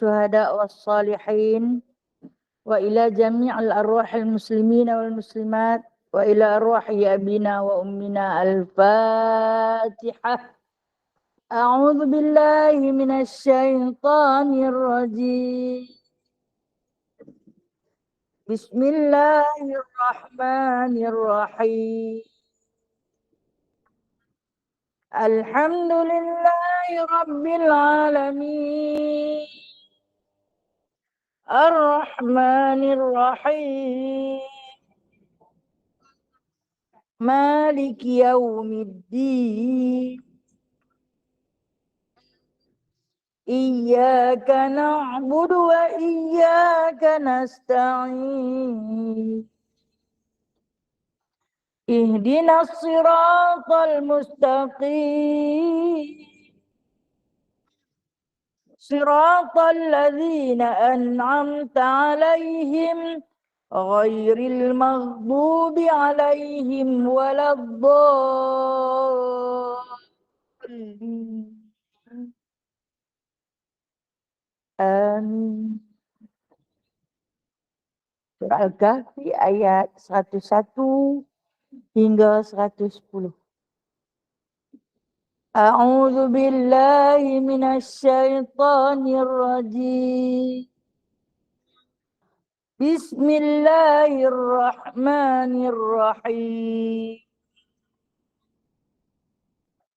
والشهداء والصالحين وإلى جميع الأرواح المسلمين والمسلمات وإلى أرواح أبينا وأمنا. الفاتحة. أعوذ بالله من الشيطان الرجيم. بسم الله الرحمن الرحيم. الحمد لله رب العالمين الرحمن الرحيم مالك يوم الدين إياك نعبد وإياك نستعين اهدنا الصراط المستقيم صراط الذين أنعمت عليهم غير المغضوب عليهم ولا الضالين. Amin. Surah Al-Kahfi ayat 101 hingga 110. A'udzu billahi minasyaitonir rajim. Bismillahirrahmanirrahim.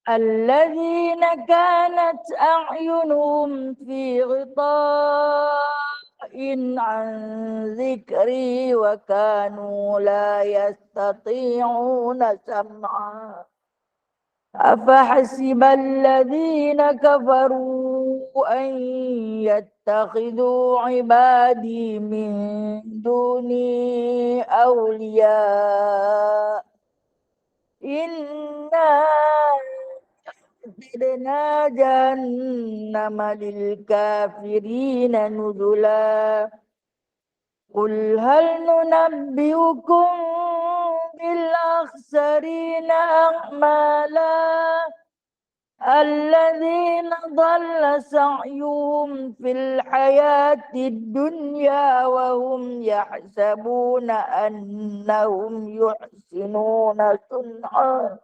الذين كانت أعينهم في غطاء عن ذكري وكانوا لا يستطيعون سمعا أفحسب الذين كفروا أن يتخذوا عبادي من دوني أولياء إنا أعتدنا جهنم للكافرين نزلا قل هل ننبئكم بالأخسرين أعمالا الذين ضل سعيهم في الحياة الدنيا وهم يحسبون أنهم يحسنون صنعا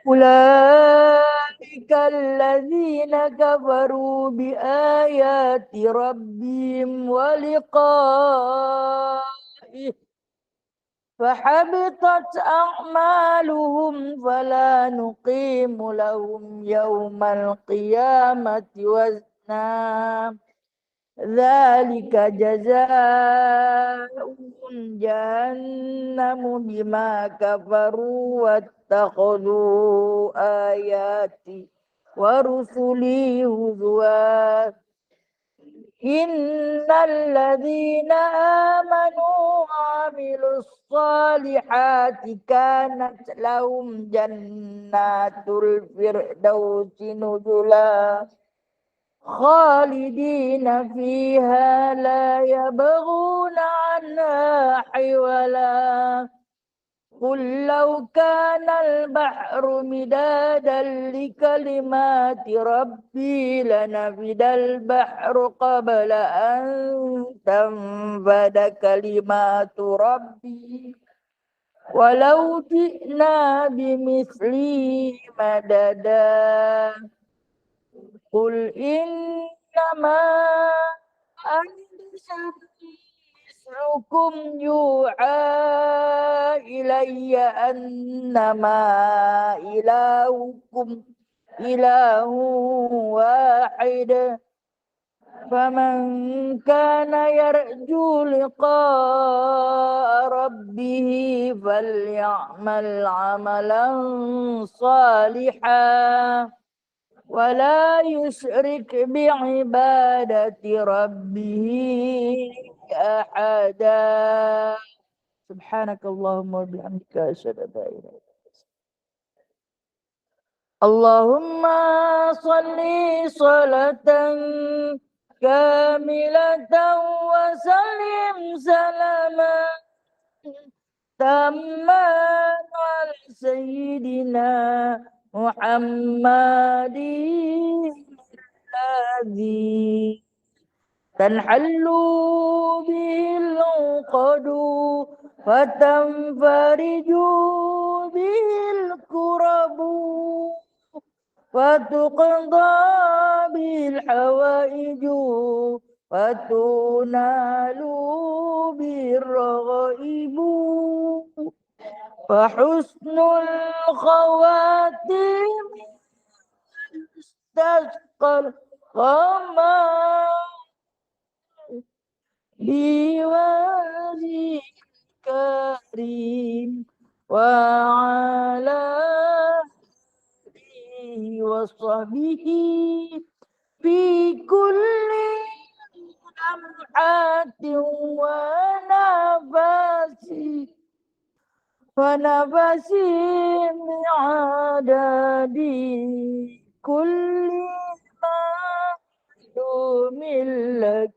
أولئك الذين كفروا بآيات ربهم ولقائه فحبطت أعمالهم فلا نقيم لهم يوم القيامة وزنا ذلك جزاؤهم جهنم بما كفروا واتخذوا آياتي ورسلي هزوا إن الذين آمنوا وعملوا الصالحات كانت لهم جنات الفردوس نزلا خالدين فيها لا يبغون عنها حولا قل لو كان البحر مدادا لكلمات ربي لنفد البحر قبل أن تنفد كلمات ربي ولو جئنا بمثله مددا قل إنما أنا بشر مثلكم يوحى إلي أنما إلهكم إله واحد فمن كان يرجو لقاء ربه فليعمل عملا صالحا ولا يشرك بعبادة ربه أحدا سبحانك اللهم وبحمدك أشهد أن لا إله إلا أنت اللهم صل صلاة كاملة وسلم سلاما تاما على سيدنا محمد الذي تنحل به العقد وتنفرج به الكرب وتقضى به الحوائج وتنال به الرغائب فحسن الخواتم استسقى الغمام بوجه كريم وعلى آله وصحبه في كل لمحة ونفس بعدد كل معلوم لك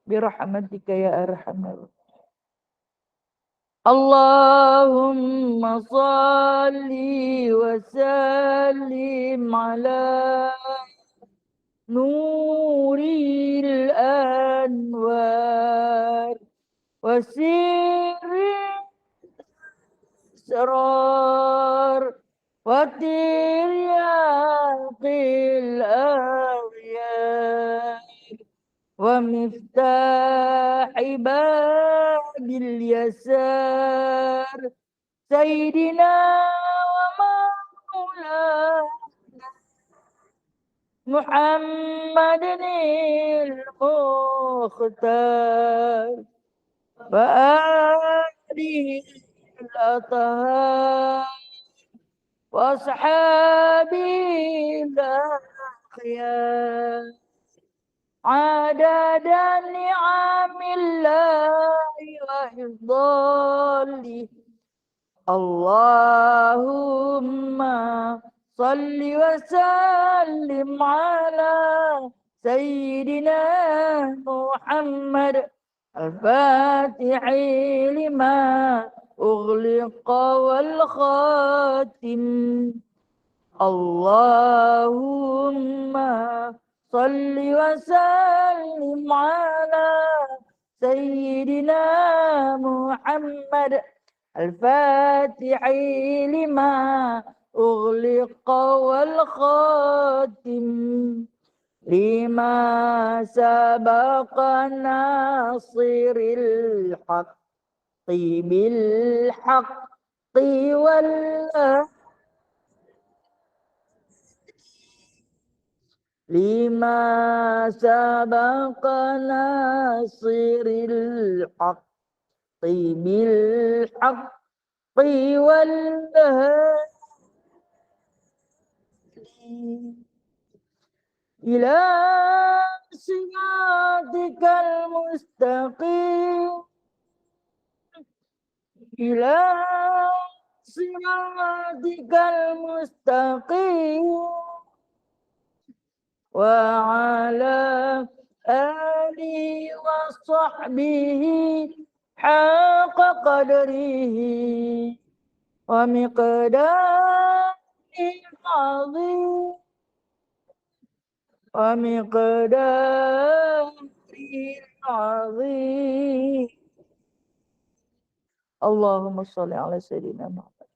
برحمتك يا أرحم الراحمين. اللهم صل وسلم على نور الأنوار وسر الأسرار وترياق الأغيار ومفتاح باب اليسار سيدنا ومولانا محمد المختار وآله الأطهار وأصحابه الأخيار عدد نعم الله وإفضاله. اللهم صل وسلم على سيدنا محمد الفاتح لما أغلق والخاتم. اللهم صل وسلم على سيدنا محمد الفاتح لما أغلق والخاتم لما سبق ناصر الحق بالحق لما سبق ناصر الحق بالحق والهدي إلى صراطك المستقيم إلى صراطك المستقيم وعلى آله وصحبه حق قدره ومقداره العظيم ومقداره العظيم. اللهم صل على سيدنا محمد.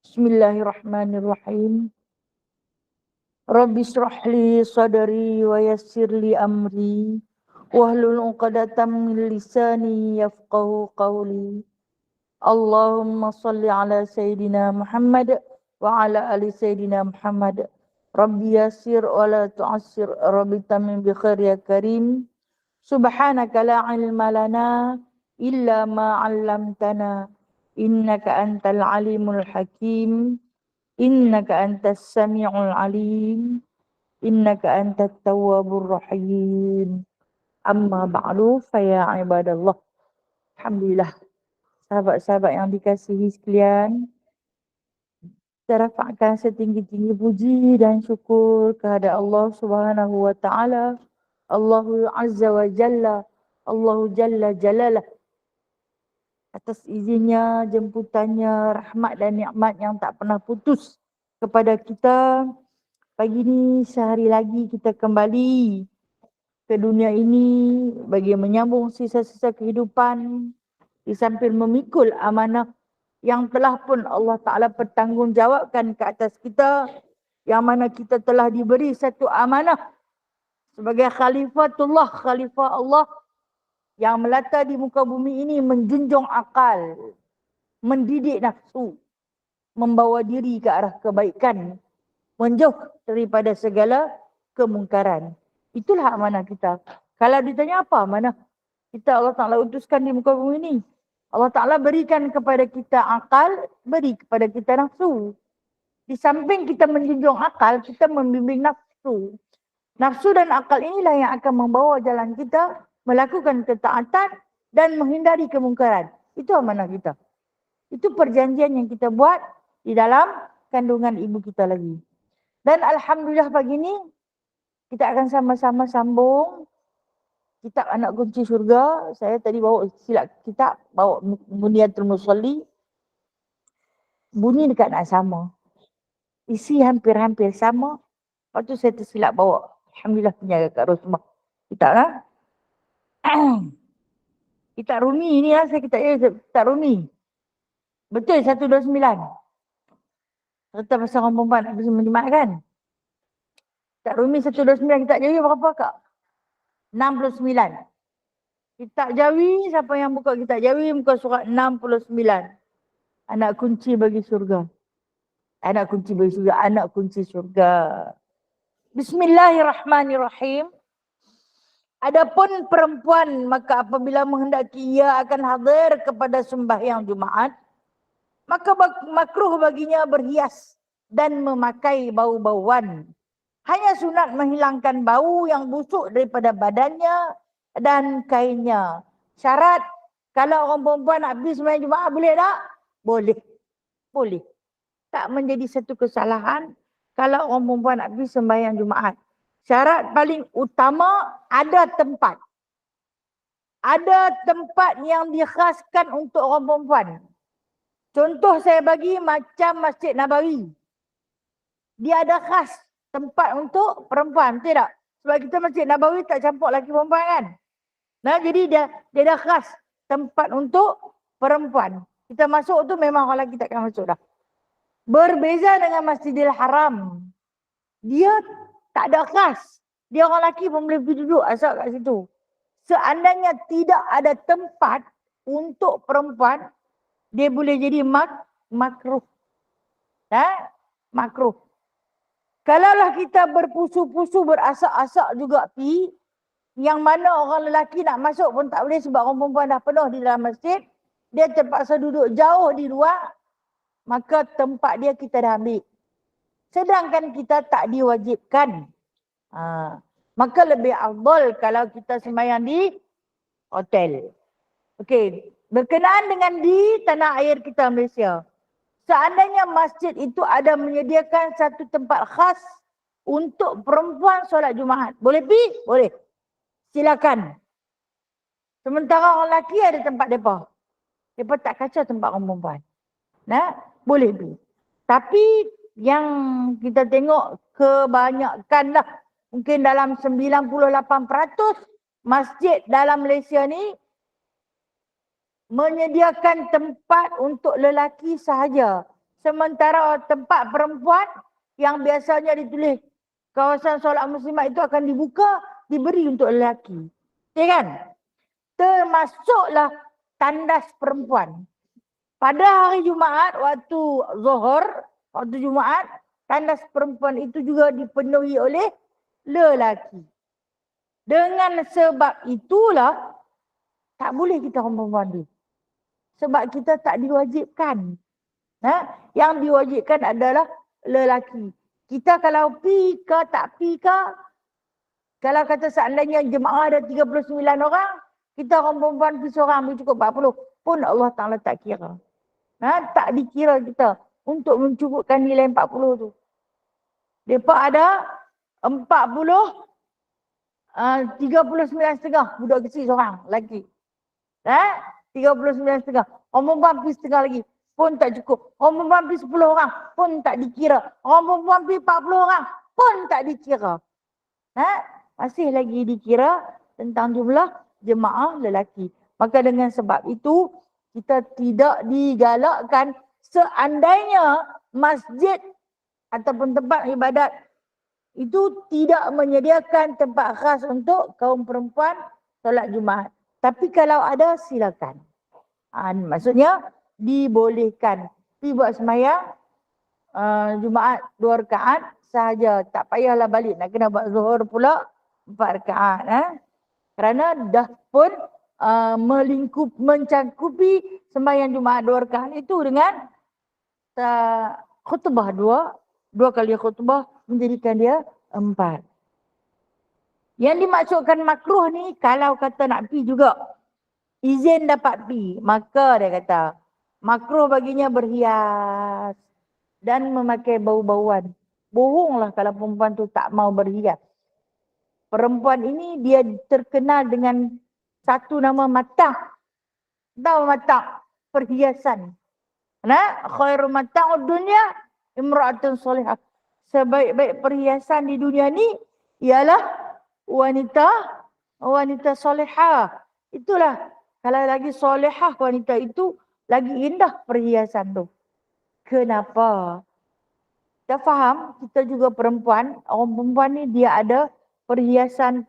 Bismillahirrahmanirrahim. Rabbi shrah li sadri wa yassir li amri wahlul 'uqdatam min lisani yafqahu qawli. Allahumma salli ala Sayyidina Muhammad wa ala ali Sayyidina Muhammad. Rabbi yassir wa la tu'assir, Rabbi tamim bi khair ya karim. Subhanaka la ilma lana illa ma 'allamtana innaka antal alimul hakim. Innaka antas sami'ul alim. Innaka antat tawwabur rahim. Amma ba'du fa ya ibadallah. Alhamdulillah, sahabat-sahabat yang dikasihi sekalian, kita rafa'kan setinggi-tinggi puji dan syukur kepada Allah Subhanahu wa taala, Allahu Azza wa Jalla, Allahu Jalla Jalalah, atas izinnya, jemputannya, rahmat dan nikmat yang tak pernah putus kepada kita. Pagi ni sehari lagi kita kembali ke dunia ini bagi menyambung sisa-sisa kehidupan di samping memikul amanah yang telah pun Allah Ta'ala pertanggungjawabkan ke atas kita, yang mana kita telah diberi satu amanah sebagai khalifatullah, khalifah Allah yang melata di muka bumi ini, menjunjung akal, mendidik nafsu, membawa diri ke arah kebaikan, menjauh daripada segala kemungkaran. Itulah amanah kita. Kalau ditanya apa amanah kita, Allah Ta'ala utuskan di muka bumi ini, Allah Ta'ala berikan kepada kita akal, beri kepada kita nafsu. Di samping kita menjunjung akal, kita membimbing nafsu. Nafsu dan akal inilah yang akan membawa jalan kita melakukan ketaatan dan menghindari kemungkaran. Itu amanah kita. Itu perjanjian yang kita buat di dalam kandungan ibu kita lagi. Dan alhamdulillah pagi ini kita akan sama-sama sambung kitab Anak Kunci Surga. Saya tadi bawa silap kitab, bawa Bunyatul Musalli. Bunyi dekat nak sama. Isi hampir-hampir sama. Lepas tu saya tersilap bawa. Alhamdulillah punya Kak Rosmah. Kitab lah. Kitab Rumi ni lah, saya kitab Rumi. Betul 129. Serta pasal orang perempuan nak bersama jemaat kan. Kitab Rumi 129, kitab Jawi berapa Kak? 69. Kitab Jawi, siapa yang buka kitab Jawi, muka surat 69. Anak kunci bagi surga. Anak kunci bagi surga, anak kunci surga. Bismillahirrahmanirrahim. Adapun perempuan, maka apabila menghendaki ia akan hadir kepada sembahyang Jumaat, maka makruh baginya berhias dan memakai bau-bauan. Hanya sunat menghilangkan bau yang busuk daripada badannya dan kainnya. Syarat, kalau orang perempuan nak pergi sembahyang Jumaat, boleh tak? Boleh. Boleh. Tak menjadi satu kesalahan kalau orang perempuan nak pergi sembahyang Jumaat. Syarat paling utama, ada tempat. Ada tempat yang dikhaskan untuk orang perempuan. Contoh saya bagi macam Masjid Nabawi. Dia ada khas tempat untuk perempuan, betul tak? Sebab kita Masjid Nabawi tak campur lelaki perempuan kan? Nah, jadi dia dah khas tempat untuk perempuan. Kita masuk tu memang orang lelaki takkan masuk dah. Berbeza dengan Masjidil Haram. Dia tak ada khas. Dia orang lelaki pun boleh pergi duduk asal kat situ. Seandainya tidak ada tempat untuk perempuan, dia boleh jadi makruh. Makruh. Kalaulah kita berpusu-pusu, berasak-asak juga pi, yang mana orang lelaki nak masuk pun tak boleh sebab orang perempuan dah penuh di dalam masjid, dia terpaksa duduk jauh di luar, maka tempat dia kita dah ambil. Sedangkan kita tak diwajibkan. Maka lebih afdal kalau kita sembahyang di hotel. Okey, berkenaan dengan di tanah air kita Malaysia. Seandainya masjid itu ada menyediakan satu tempat khas untuk perempuan solat Jumaat. Boleh pergi? Boleh. Silakan. Sementara orang lelaki ada tempat mereka. Mereka tak kacau tempat orang perempuan. Boleh pergi. Tapi yang kita tengok kebanyakan lah, mungkin dalam 98% masjid dalam Malaysia ni menyediakan tempat untuk lelaki sahaja. Sementara tempat perempuan yang biasanya ditulis kawasan solat muslimat itu akan dibuka, diberi untuk lelaki. Ya kan? Termasuklah tandas perempuan. Pada hari Jumaat, waktu Zuhur, waktu Jumaat, tandas perempuan itu juga dipenuhi oleh lelaki. Dengan sebab itulah, tak boleh kita orang perempuan tu. Sebab kita tak diwajibkan. Yang diwajibkan adalah lelaki. Kita kalau pi ke tak pi ke, kalau kata seandainya jemaah ada 39 orang, kita orang perempuan pi seorang pi cukup 40, pun Allah Ta'ala tak kira. Tak dikira kita untuk mencukupkan nilai 40 tu. Mereka ada 40, 39,5 budak kecil seorang lelaki. 39,5. Orang perempuan pergi setengah lagi pun tak cukup. Orang perempuan pergi 10 orang pun tak dikira. Orang perempuan pergi 40 orang pun tak dikira. masih lagi dikira tentang jumlah jemaah lelaki. Maka dengan sebab itu, kita tidak digalakkan seandainya masjid ataupun tempat ibadat itu tidak menyediakan tempat khas untuk kaum perempuan solat Jumaat. Tapi kalau ada, silakan. Maksudnya dibolehkan. Pergi buat semayang Jumaat 2 rakaat sahaja. Tak payahlah balik. Nak kena buat zuhur pula 4 rakaat. Kerana dah pun mencangkupi sembahyang Jumaat 2 rakaat itu dengan khutbah 2 kali khutbah menjadikan dia 4. Yang dimaksudkan makruh ni kalau kata nak pi juga izin dapat pi, maka dia kata makruh baginya berhias dan memakai bau-bauan. Bohonglah kalau perempuan tu tak mau berhias. Perempuan ini dia terkenal dengan satu nama matah. Tahu matah? Perhiasan. Khairu mata'ud dunya imra'atun solihah. Sebaik-baik perhiasan di dunia ni ialah wanita solihah. Itulah, kalau lagi solihah wanita itu, lagi indah perhiasan tu. Kenapa? Kita faham, kita juga perempuan. Orang perempuan ni dia ada perhiasan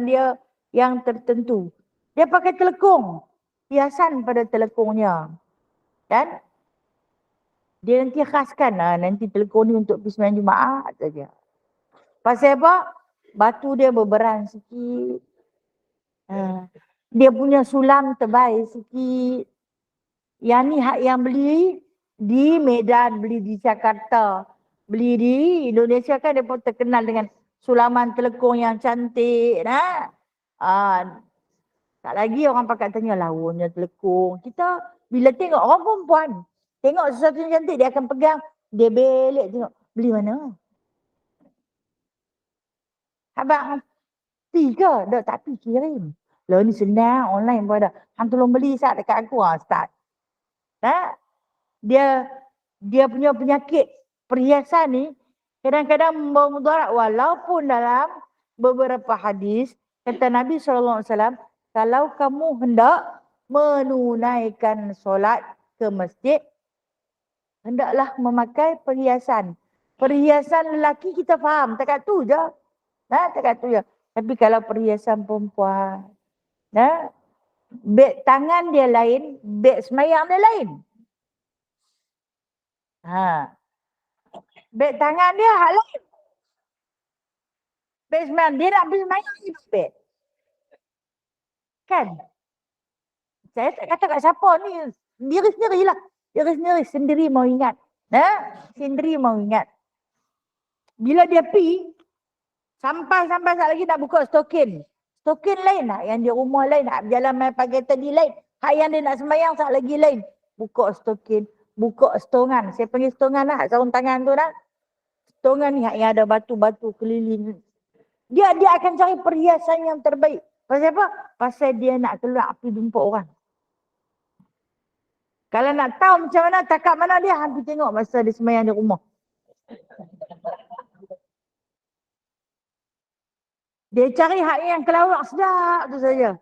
dia yang tertentu. Dia pakai telekung. Hiasan pada telekungnya. Dan dia nanti khaskan nanti telekung ni untuk pergi sembahyang Jumaat saja. Pasal apa? Batu dia berberan sikit. Dia punya sulam tebal sikit. Yang ni hak yang beli di Medan, beli di Jakarta, beli di Indonesia kan dia pun terkenal dengan sulaman telekung yang cantik. Tak lagi orang pakai tanya lawannya telekung. Kita bila tengok orang perempuan, tengok sesuatu yang cantik, dia akan pegang, dia belik tengok. Beli mana? Abang, pi ke? Tak pi kirim. Lah ni senang, online pun ada. Hang tolong beli sat dekat aku start. Dia punya penyakit perhiasan ni, kadang-kadang membawa mudarat. Walaupun dalam beberapa hadis, kata Nabi SAW, kalau kamu hendak menunaikan solat ke masjid, hendaklah memakai perhiasan. Perhiasan lelaki kita faham, takat tu je. Takat tu je. Tapi kalau perhiasan perempuan, beg tangan dia lain, beg semayang dia lain. Beg tangan dia hal lain. Beg semayang, dia nak beli semayang ni beg. Kan? Saya tak kata kat siapa ni, diri sendirilah. Diri sendiri mau ingat. Sendiri mau ingat. Bila dia pi, sampai tak lagi nak buka stokin. Stokin lain lah, yang di rumah lain, nak berjalan main pagi tadi lain. Hak yang dia nak semayang tak lagi lain. Buka stokin, buka stongan. Saya panggil stongan lah, sarung tangan tu dah. Stongan ni yang ada batu-batu keliling. Dia akan cari perhiasan yang terbaik. Pasal apa? Pasal dia nak keluar pergi jumpa orang. Kalau nak tahu macam mana, takat mana dia, hampir tengok masa dia semayang di rumah. Dia cari hak yang kelawak sedap tu saja.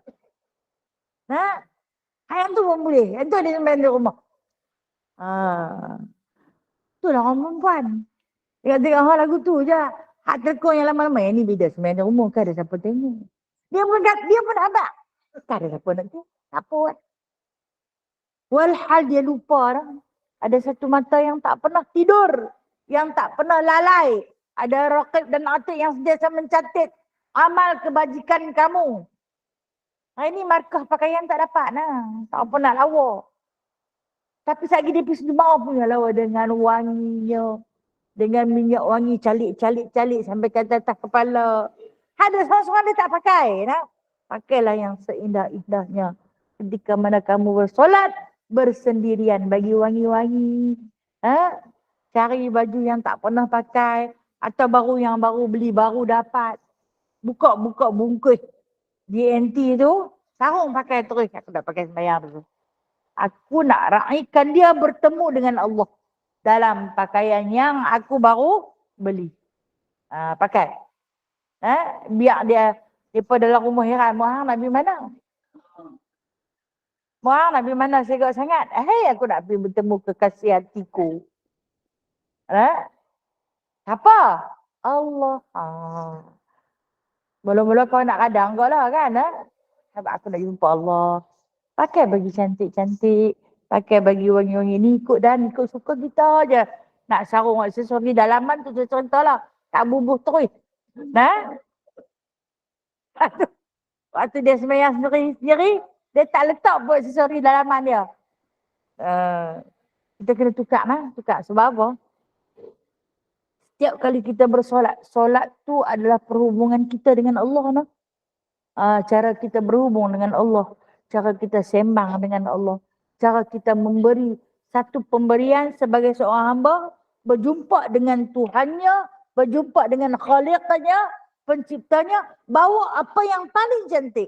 Hak yang tu pun boleh. Yang tu dia semayang di rumah. Itulah orang perempuan. Tengok lagu tu je. Hak telekong yang lama-lama. Yang ni beda semayang di rumah kan, ada siapa tengok. Dia pun abang. Tak ada siapa nak tengok. Apa kan? Walhal dia lupa dah. Ada satu mata yang tak pernah tidur. Yang tak pernah lalai. Ada raqib dan atid yang sentiasa mencatat amal kebajikan kamu. Ini markah pakaian tak dapat lah. Tak apa nak lawa. Tapi sekali dia pergi Jumaat punya lawa dengan wanginya. Dengan minyak wangi calik sampai ke atas kepala. Ada seorang-seorang dia tak pakai. Pakailah yang seindah-indahnya. Ketika mana kamu bersolat, bersendirian bagi wangi-wangi. Cari baju yang tak pernah pakai. Atau yang baru beli, baru dapat. Buka bungkus GNT tu. Sarung pakai terus. Aku tak pakai sembahyang tu. Aku nak raikan dia bertemu dengan Allah. Dalam pakaian yang aku baru beli. Pakai. Biar dia daripada dalam rumah heran, mohang Nabi mana? Mohang Nabi mana segak sangat? Aku nak pergi bertemu kekasih hatiku. Siapa? Allah. Mula-mula kau nak kadang kau lah kan? Sebab aku nak jumpa Allah. Pakai bagi cantik-cantik. Pakai bagi wangi-wangi ni. Ikut suka kita je. Nak sarung aksesori dalaman tu contoh lah. Tak bubuh terus. Waktu dia semayang sendiri, dia tak letak pun aksesori dalaman dia. Kita kena tukar lah. Tukar sebab apa? Setiap kali kita bersolat, solat tu adalah perhubungan kita dengan Allah. Cara kita berhubung dengan Allah. Cara kita sembang dengan Allah. Cara kita memberi satu pemberian sebagai seorang hamba. Berjumpa dengan Tuhannya. Berjumpa dengan Khaliqnya. Penciptanya. Bawa apa yang paling cantik.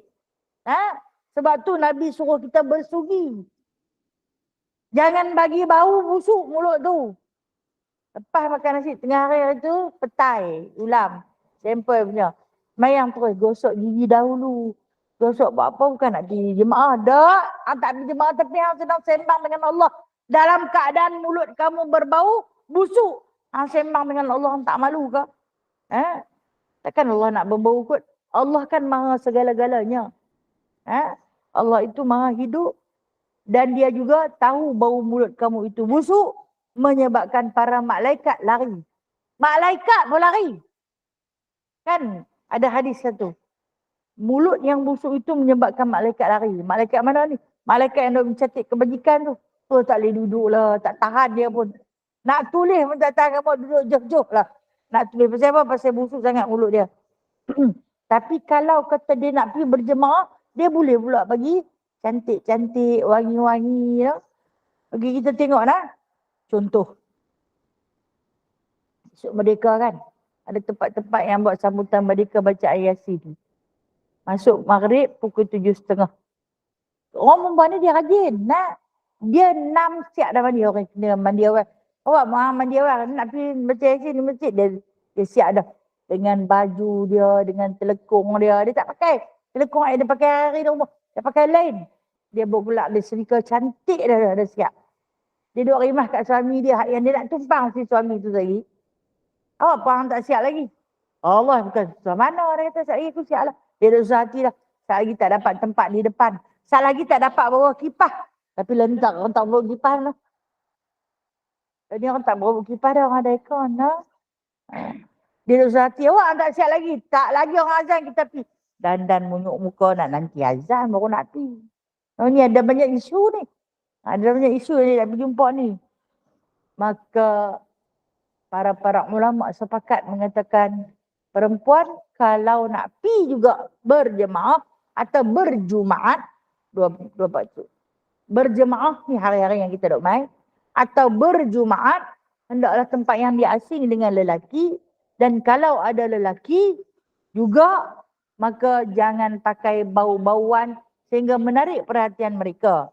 Sebab tu Nabi suruh kita bersugi. Jangan bagi bau busuk mulut tu. Lepas makan nasi tengah hari tu, petai, ulam, sampel punya. Mayang terus gosok gigi dahulu. Gosok buat apa bukan nak pergi jemaah. Tak pergi jemaah tapi yang sedang sembang dengan Allah. Dalam keadaan mulut kamu berbau, busuk. Sembang dengan Allah tak malu ke? Takkan Allah nak berbau kot. Allah kan maha segala-galanya. Allah itu maha hidup. Dan dia juga tahu bau mulut kamu itu busuk. Menyebabkan para malaikat lari. Malaikat pun lari. Kan ada hadis satu. Mulut yang busuk itu menyebabkan malaikat lari. Malaikat mana ni? Malaikat yang dah mencatat kebajikan tu. Tu tak boleh duduk lah. Tak tahan dia pun. Nak tulis pun tak tahan. Kamu duduk joh-joh lah. Nak tulis pasal apa? Pasal busuk sangat mulut dia. Tapi kalau kata dia nak pergi berjemaah, dia boleh pula bagi cantik-cantik, wangi-wangi. Bagi kita tengok lah. Contoh, esok Merdeka kan, ada tempat-tempat yang buat sambutan Merdeka baca ayat Yasin. Masuk maghrib pukul 7.30. Orang perempuan ni dia rajin. Dia 6 siap dah mandi. Orang kena mandi awal. Awak mahu mandi awal. Nak pergi baca Yasin di masjid. Dia siap dah. Dengan baju dia, dengan telekung dia. Dia tak pakai telekung yang dia pakai hari ni rumah. Dia pakai lain. Dia berpulak, dia serika cantik dah siap. Dia duduk rimah kat suami dia. Yang dia nak tumpang si suami tu lagi. Awak pun tak siap lagi. Allah bukan. So, mana dia kata siap lagi aku siap lah. Dia dah susah hati dah. Siap lagi tak dapat tempat di depan. Siap lagi tak dapat bawa kipah. Tapi lentak orang tak bawa kipah lah. Jadi orang tak bawa kipah dah. Orang ada ikon lah. Dia dah susah hati. Awak tak siap lagi. Tak lagi orang azan kita pergi. Dan munyuk muka nak nanti azan baru nak pergi. Ni ada banyak isu ni. Ada banyak isu yang nak berjumpa ni. Maka para ulama sepakat mengatakan perempuan kalau nak pi juga berjemaah atau berjumaat, dua patut. Berjemaah ni hari-hari yang kita duk main atau berjumaat hendaklah tempat yang diasing dengan lelaki, dan kalau ada lelaki juga maka jangan pakai bau-bauan sehingga menarik perhatian mereka.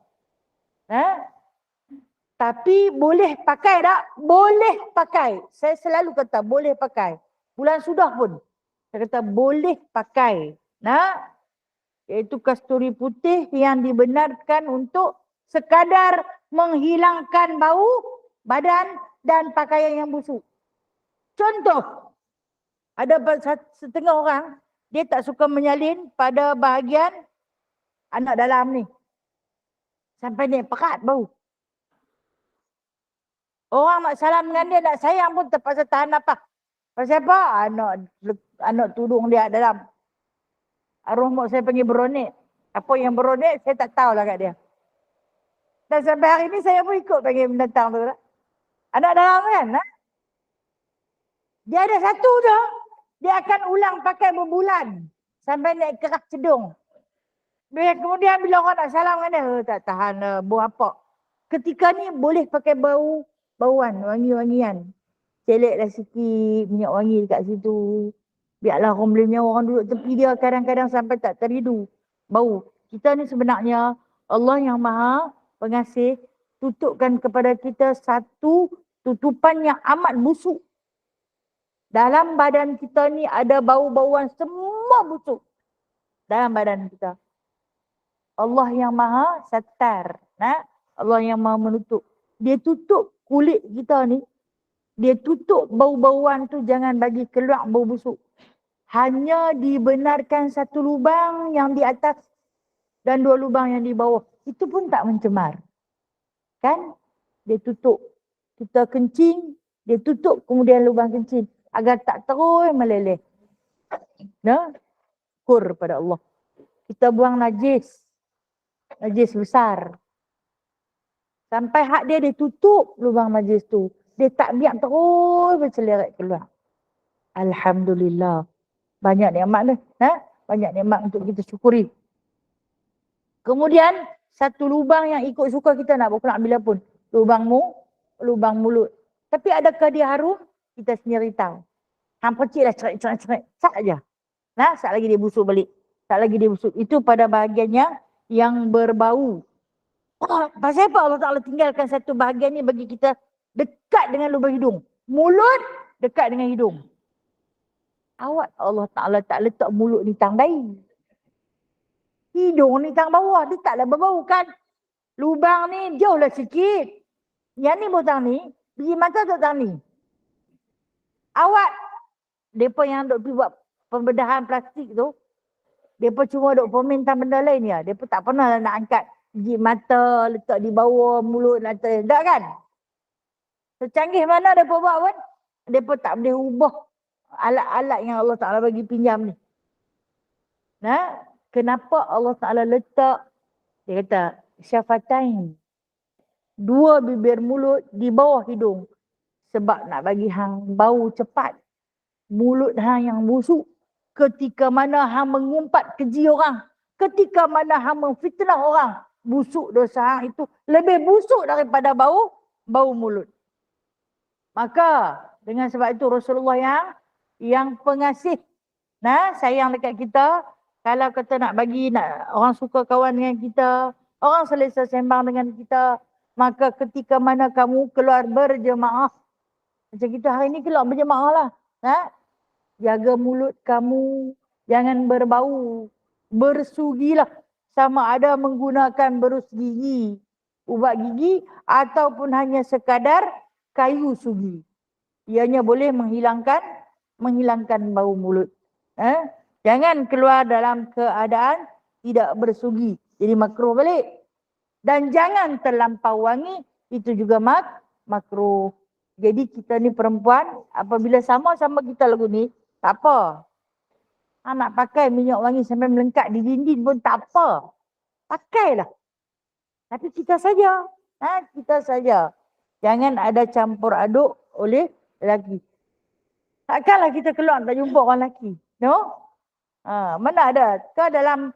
Tapi boleh pakai tak? Boleh pakai. Saya selalu kata boleh pakai. Bulan sudah pun. Saya kata boleh pakai. Iaitu kasturi putih yang dibenarkan untuk sekadar menghilangkan bau badan dan pakaian yang busuk. Contoh. Ada setengah orang, dia tak suka menyalin pada bahagian anak dalam ni. Sampai dia pekat bau. Orang nak salam dengan dia, nak sayang pun terpaksa tahan apa. Pasal apa? Anak tudung dia dalam. Arwah mak saya panggil beronik. Apa yang beronik, saya tak tahulah kat dia. Dan sampai hari ni saya pun ikut panggil binatang tu. Anak dalam kan? Dia ada satu je. Dia akan ulang pakai berbulan. Sampai naik kerak cedung. Kemudian bila orang nak salam dengan dia, tak tahan bau apa. Ketika ni boleh pakai bauan, wangi-wangian. Seletlah sikit minyak wangi dekat situ. Biarlah orang belinya orang duduk tepi dia kadang-kadang sampai tak teridu bau. Kita ni sebenarnya Allah yang maha pengasih tutupkan kepada kita satu tutupan yang amat busuk. Dalam badan kita ni ada bau-bauan semua busuk. Dalam badan kita. Allah yang maha satar. Allah yang maha menutup. Dia tutup kulit kita ni. Dia tutup bau-bauan tu jangan bagi keluar bau busuk. Hanya dibenarkan satu lubang yang di atas dan 2 lubang yang di bawah. Itu pun tak mencemar. Kan? Dia tutup. Kita kencing, dia tutup kemudian lubang kencing. Agar tak terus meleleh. Syukur pada Allah. Kita buang najis. Najis besar. Sampai hak dia tutup lubang najis tu. Dia tak biar terus berselerak keluar. Alhamdulillah. Banyak nikmat ni. Banyak nikmat untuk kita syukuri. Kemudian, satu lubang yang ikut suka kita nak buka bila pun. Lubang mulut. Tapi adakah dia harum? Kita sendiri tahu. Hang percik lah cerik. Sat aja. Sat lagi dia busuk balik. Sat lagi dia busuk. Itu pada bahagiannya yang berbau. Pasal apa Allah Ta'ala tinggalkan satu bahagian ni bagi kita dekat dengan lubang hidung. Mulut dekat dengan hidung. Awak Allah Ta'ala tak letak mulut ni tang bayi. Hidung ni tang bawah. Dia taklah berbau kan. Lubang ni jauh lah sikit. Yang ni botang ni. Biji mata tak tang ni. Awak. Mereka yang duk pergi buat pembedahan plastik tu. Mereka cuma duk peminta benda lain ya. Mereka tak pernah nak angkat biji mata. Letak di bawah mulut. Tak kan. Secanggih mana mereka buat pun. Mereka tak boleh ubah alat-alat yang Allah Ta'ala bagi pinjam ni. Kenapa Allah Ta'ala letak, dia kata, syafatain. 2 bibir mulut di bawah hidung. Sebab nak bagi hang bau cepat. Mulut hang yang busuk. Ketika mana hang mengumpat keji orang. Ketika mana hang memfitnah orang. Busuk dosa hang itu lebih busuk daripada bau mulut. Maka dengan sebab itu Rasulullah yang pengasih sayang dekat kita. Kalau kita nak bagi orang suka kawan dengan kita, orang selesa sembang dengan kita, maka ketika mana kamu keluar berjemaah, macam kita hari ni keluar berjemaah lah. Jaga mulut kamu, jangan berbau. Bersugilah sama ada menggunakan berus gigi, ubat gigi ataupun hanya sekadar kayu sugi. Ianya boleh menghilangkan bau mulut. Jangan keluar dalam keadaan tidak bersugi. Jadi makruh balik. Dan jangan terlampau wangi. Itu juga makruh. Jadi kita ni perempuan. Apabila sama-sama kita lagu ni. Tak apa. Nak pakai minyak wangi sampai melengkap di dinding pun tak apa. Pakailah. Tapi kita saja. Kita saja. Jangan ada campur aduk oleh lelaki. Takkanlah kita keluar tak jumpa orang lelaki. No? Mana ada? Ke dalam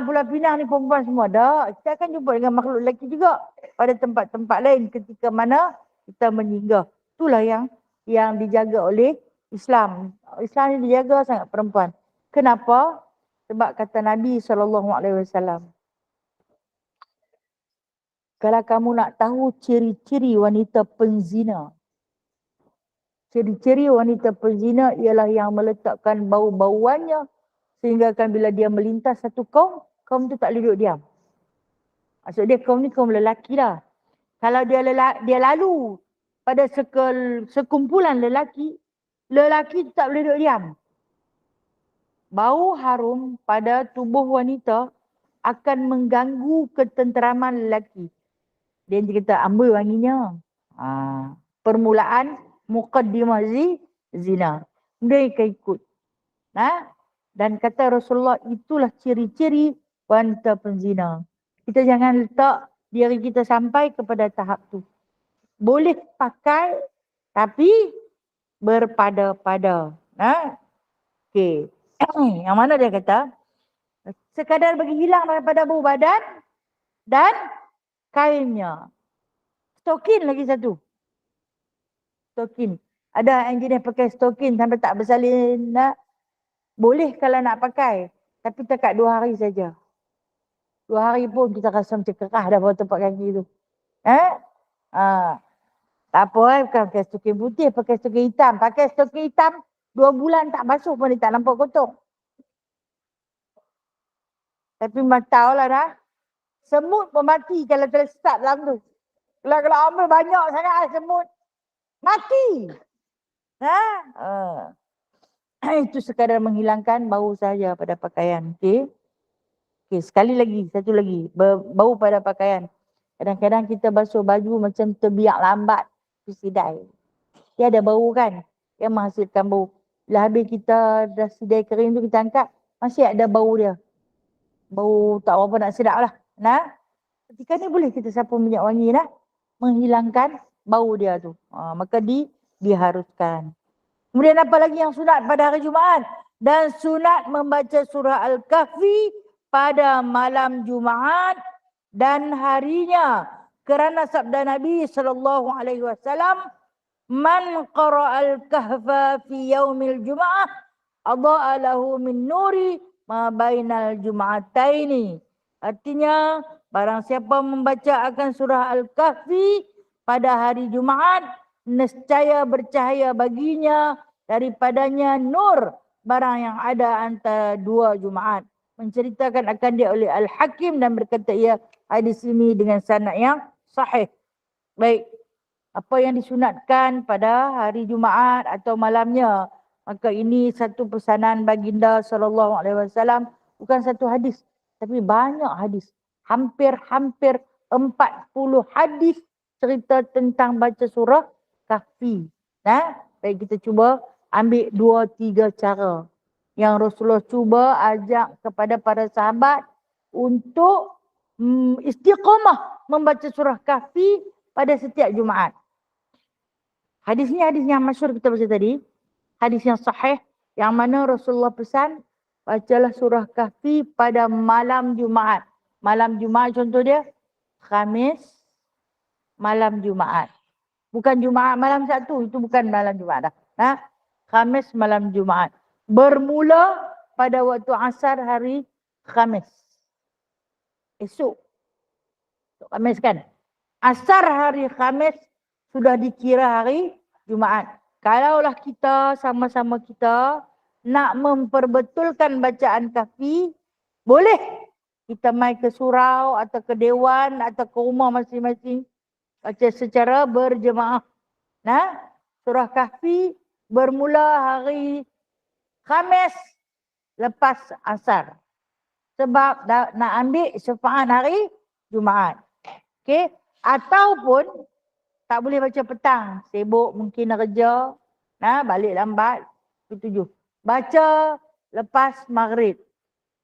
Pulau Pinang ni perempuan semua ada. Kita akan jumpa dengan makhluk lelaki juga. Pada tempat-tempat lain ketika mana kita meninggal. Itulah yang dijaga oleh Islam. Islam ni dijaga sangat perempuan. Kenapa? Sebab kata Nabi SAW. Kalau kamu nak tahu ciri-ciri wanita penzina. Ciri-ciri wanita penzina ialah yang meletakkan bau-bauannya sehingga kan bila dia melintas satu kaum tu tak duduk diam. Maksud dia kaum ni kaum lelaki lah. Kalau dia lalu pada sekumpulan lelaki tu tak boleh duduk diam. Bau harum pada tubuh wanita akan mengganggu ketenteraman lelaki. Dia kata amboi wanginya. Permulaan muqaddimah zina. Dia akan ikut. Dan kata Rasulullah itulah ciri-ciri wanita penzina. Kita jangan letak diri kita sampai kepada tahap tu. Boleh pakai tapi berpada-pada. Okey. Yang mana dia kata? Sekadar bagi hilang daripada bau badan dan kainnya. Stokin lagi satu. Stokin. Ada yang jenis pakai stokin sampai tak bersalin. Boleh kalau nak pakai. Tapi dekat 2 hari saja. 2 hari pun kita rasa macam kerah dah pada tempat kaki tu. Tak apa, bukan pakai stokin putih, pakai stokin hitam. Pakai stokin hitam 2 bulan tak basuh pun dia tak nampak kotor. Tapi tahu lah dah. Semut pun mati kalau tersesat dalam tu. Kalau ambil banyak sangat semut, mati. Itu sekadar menghilangkan bau saja pada pakaian. Okey. Okey, sekali lagi, satu lagi. Bau pada pakaian. Kadang-kadang kita basuh baju macam terbiak lambat. Sidai. Dia ada bau kan? Yang menghasilkan bau. Bila habis kita dah sidai kering tu kita angkat, masih ada bau dia. Bau tak apa nak sedap lah. Ketika ni boleh kita sapu minyak wangi dah. Menghilangkan bau dia tu. Maka diharuskan. Kemudian apa lagi yang sunat pada hari Jumaat? Dan sunat membaca surah Al-Kahfi pada malam Jumaat dan harinya. Kerana sabda Nabi SAW, Man qara'al kahfa fi yaumil jum'ah adha'a lahu min nuri ma bainal jum'ataini. Artinya, barang siapa membaca akan surah Al-Kahfi pada hari Jumaat, nescaya bercahaya baginya daripadanya nur barang yang ada antara 2 Jumaat. Menceritakan akan dia oleh Al-Hakim dan berkata ia hadis ini dengan sanad yang sahih. Baik. Apa yang disunatkan pada hari Jumaat atau malamnya. Maka ini satu pesanan baginda SAW. Bukan satu hadis. Tapi banyak hadis. Hampir 40 hadis cerita tentang baca surah Kahfi. Baik, kita cuba ambil 2-3 cara. Yang Rasulullah cuba ajak kepada para sahabat untuk istiqamah membaca surah Kahfi pada setiap Jumaat. Hadis ni hadis yang masyhur kita baca tadi. Hadis yang sahih yang mana Rasulullah pesan bacalah surah Kahfi pada malam Jumaat. Malam Jumaat contoh dia Khamis malam Jumaat. Bukan Jumaat malam Sabtu, itu bukan malam Jumaat dah. Khamis malam Jumaat. Bermula pada waktu asar hari Khamis. Esok. Khamis kan? Asar hari Khamis sudah dikira hari Jumaat. Kalaulah kita sama-sama kita nak memperbetulkan bacaan Kahfi, boleh kita mai ke surau atau ke dewan atau ke rumah masing-masing baca secara berjemaah. Surah Kahfi bermula hari Khamis lepas asar. Sebab nak ambil syafaat hari Jumaat. Okey, ataupun tak boleh baca petang. Sibuk mungkin nak kerja. Balik lambat. 7. Baca lepas maghrib.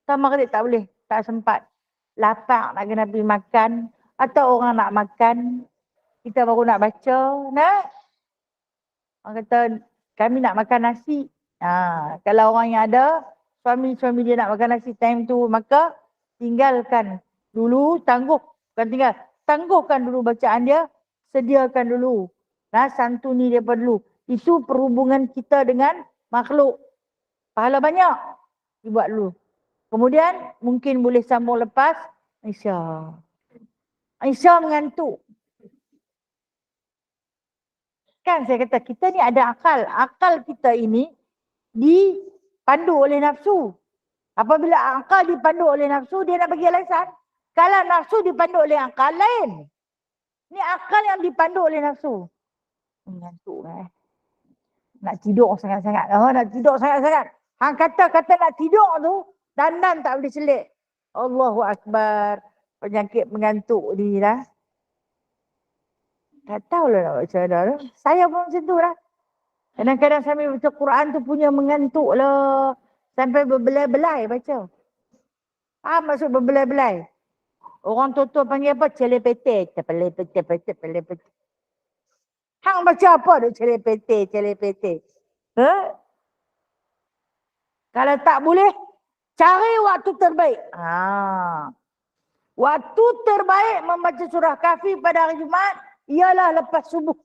Lepas maghrib tak boleh. Tak sempat. Lapar nak kena pergi makan. Atau orang nak makan. Kita baru nak baca. Orang kata kami nak makan nasi. Kalau orang yang ada. Suami-suami dia nak makan nasi time tu. Maka tinggalkan dulu. Tangguhkan dulu bacaan dia. Sediakan dulu. Santuni dia dulu. Itu perhubungan kita dengan makhluk. Pahala banyak. Dibuat dulu. Kemudian mungkin boleh sambung lepas Isya. Isya mengantuk. Kan saya kata kita ni ada akal. Akal kita ini dipandu oleh nafsu. Apabila akal dipandu oleh nafsu, dia nak bagi alasan. Kalau nafsu dipandu oleh akal lain. Ni akal yang dipandu oleh nafsu. Mengantuk Nak tidur sangat-sangat. Nak tidur sangat-sangat. Hang kata nak tidur tu, dandan tak boleh selit. Allahu Akbar. Penyakit mengantuk ni dah. Tak tahulah nak baca dah. Saya pun macam tu lah. Kadang-kadang sambil baca Quran tu punya mengantuk lah. Sampai berbelai-belai baca. Maksud berbelai-belai? Orang tua-tua panggil apa? Celepete. Celepete. Hang baca apa tu? Celepete. Kalau tak boleh, cari waktu terbaik. Waktu terbaik membaca surah Kahfi pada hari Jumaat ialah lepas subuh.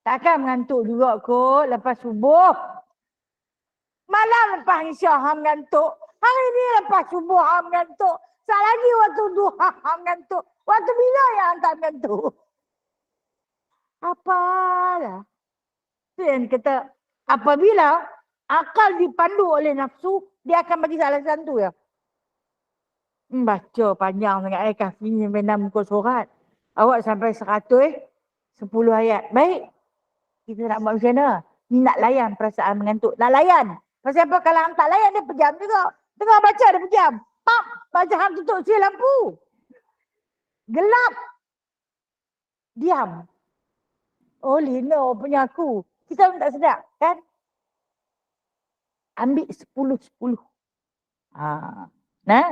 Takkan mengantuk juga kot lepas subuh. Malam lepas Isya hang mengantuk. Hari ni lepas subuh hang mengantuk. Sekali lagi waktu duha hang mengantuk. Waktu bila yang tak mengantuk? Apalah. Itu yang kata, apabila akal dipandu oleh nafsu, dia akan bagi alasan tu ya. Baca panjang sangat Kahfi ni memang muka surat. Awak sampai 10 ayat. Baik. Kita nak buat macam mana? Ni nak layan perasaan mengantuk. Nak layan. Pasal apa? Kalau hang tak layan, dia pejam juga. Tengah baca, dia pejam. Pap! Baca hang tutup siul lampu. Gelap. Diam. Oh, Lino punya aku. Kita pun tak sedap, kan? Ambil 10-10. Nah,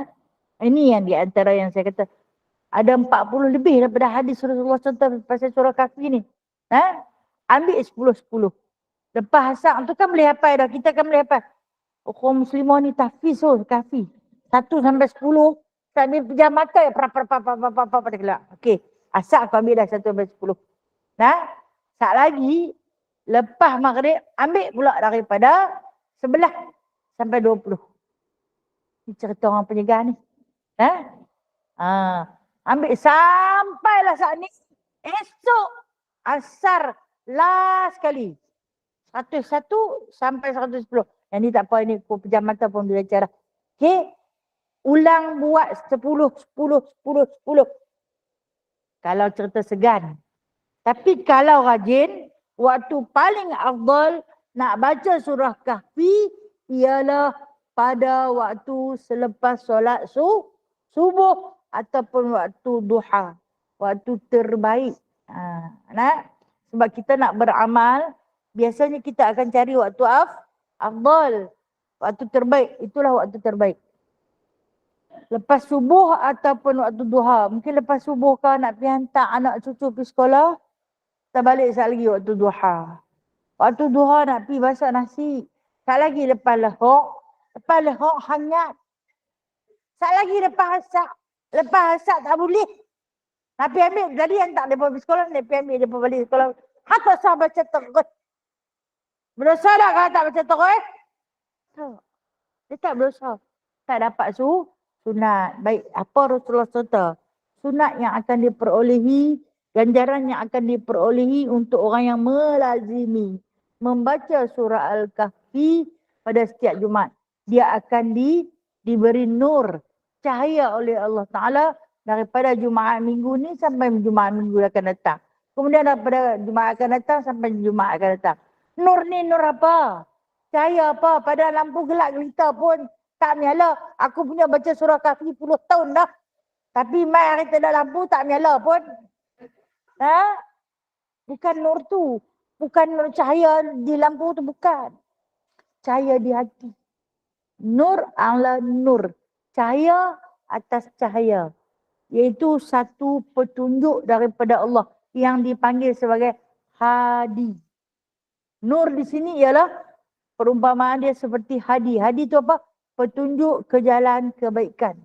ini yang di antara yang saya kata. Ada 40 lebih daripada hadis Rasulullah SAW pasal surah Kahfi ni. Ambil 10-10. Lepas asal tu kan boleh hafal dah. Kita kan boleh hafal. Kaum muslimah ni tahfiz Kahfi. 1 sampai 10. Sambil pejam mata ya. Pada gelap. Okey. Asal aku ambil dah 1 sampai 10. Sat lagi. Lepas maghrib. Ambil pula daripada 11 sampai 20. Ini cerita orang penyegar ni. Ambil sampailah saat ni. Esok asar last kali. 101 sampai 110. Yang ni tak apa, ini pejam mata pun boleh cara. Okey. Ulang buat 10. Kalau cerita segan. Tapi kalau rajin, waktu paling afdal nak baca surah Kahfi ialah pada waktu selepas solat subuh ataupun waktu duha. Waktu terbaik. Sebab kita nak beramal, biasanya kita akan cari waktu afdal. Waktu terbaik. Itulah waktu terbaik. Lepas subuh ataupun waktu duha. Mungkin lepas subuh kau nak pergi hantar anak cucu pergi sekolah. Kita balik sekali lagi waktu duha. Waktu duha nak pergi masak nasi. Sekali lagi lepas lehok. Lepas lehok hangat. Sekali lagi lepas asak. Lepas asak tak boleh. Nak pergi ambil. Jadi hantar mereka pergi sekolah. Nak pergi ambil mereka balik sekolah. Hatta sah baca terus. Berdosa tak kalau tak baca terus? Dia tak berdosa. Tak dapat sunat. Baik, apa Rasulullah kata? Sunat yang akan diperolehi, ganjaran yang akan diperolehi untuk orang yang melazimi membaca surah Al-Kahfi pada setiap Jumaat. Dia akan diberi nur, cahaya oleh Allah Ta'ala daripada Jumaat minggu ni sampai Jumaat minggu akan datang. Kemudian daripada Jumaat akan datang sampai Jumaat akan datang. Nur ni nur apa? Cahaya apa? Pada lampu gelap gelita pun tak menyala. Aku punya baca surah Kahfi 10 tahun dah. Tapi mai hari tak ada lampu tak menyala pun. Bukan nur tu. Bukan nur cahaya di lampu tu, bukan. Cahaya di hati. Nur ala nur. Cahaya atas cahaya. Iaitu satu petunjuk daripada Allah yang dipanggil sebagai hadi. Nur di sini ialah perumpamaan dia seperti hadi. Hadi itu apa? Petunjuk ke jalan kebaikan.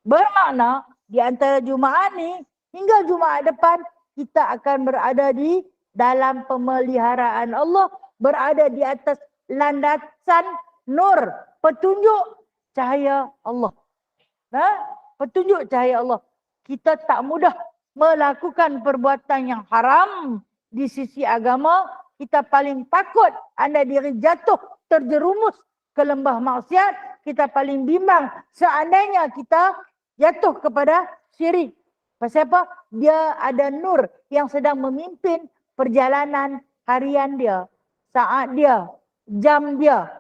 Bermakna di antara Jumaat ni hingga Jumaat depan kita akan berada di dalam pemeliharaan Allah. Berada di atas landasan nur. Petunjuk cahaya Allah. Petunjuk cahaya Allah. Kita tak mudah melakukan perbuatan yang haram di sisi agama. Kita paling takut anda diri jatuh terjerumus ke lembah maksiat. Kita paling bimbang seandainya kita jatuh kepada syirik. Pasal apa? Dia ada nur yang sedang memimpin perjalanan harian dia. Saat dia, jam dia.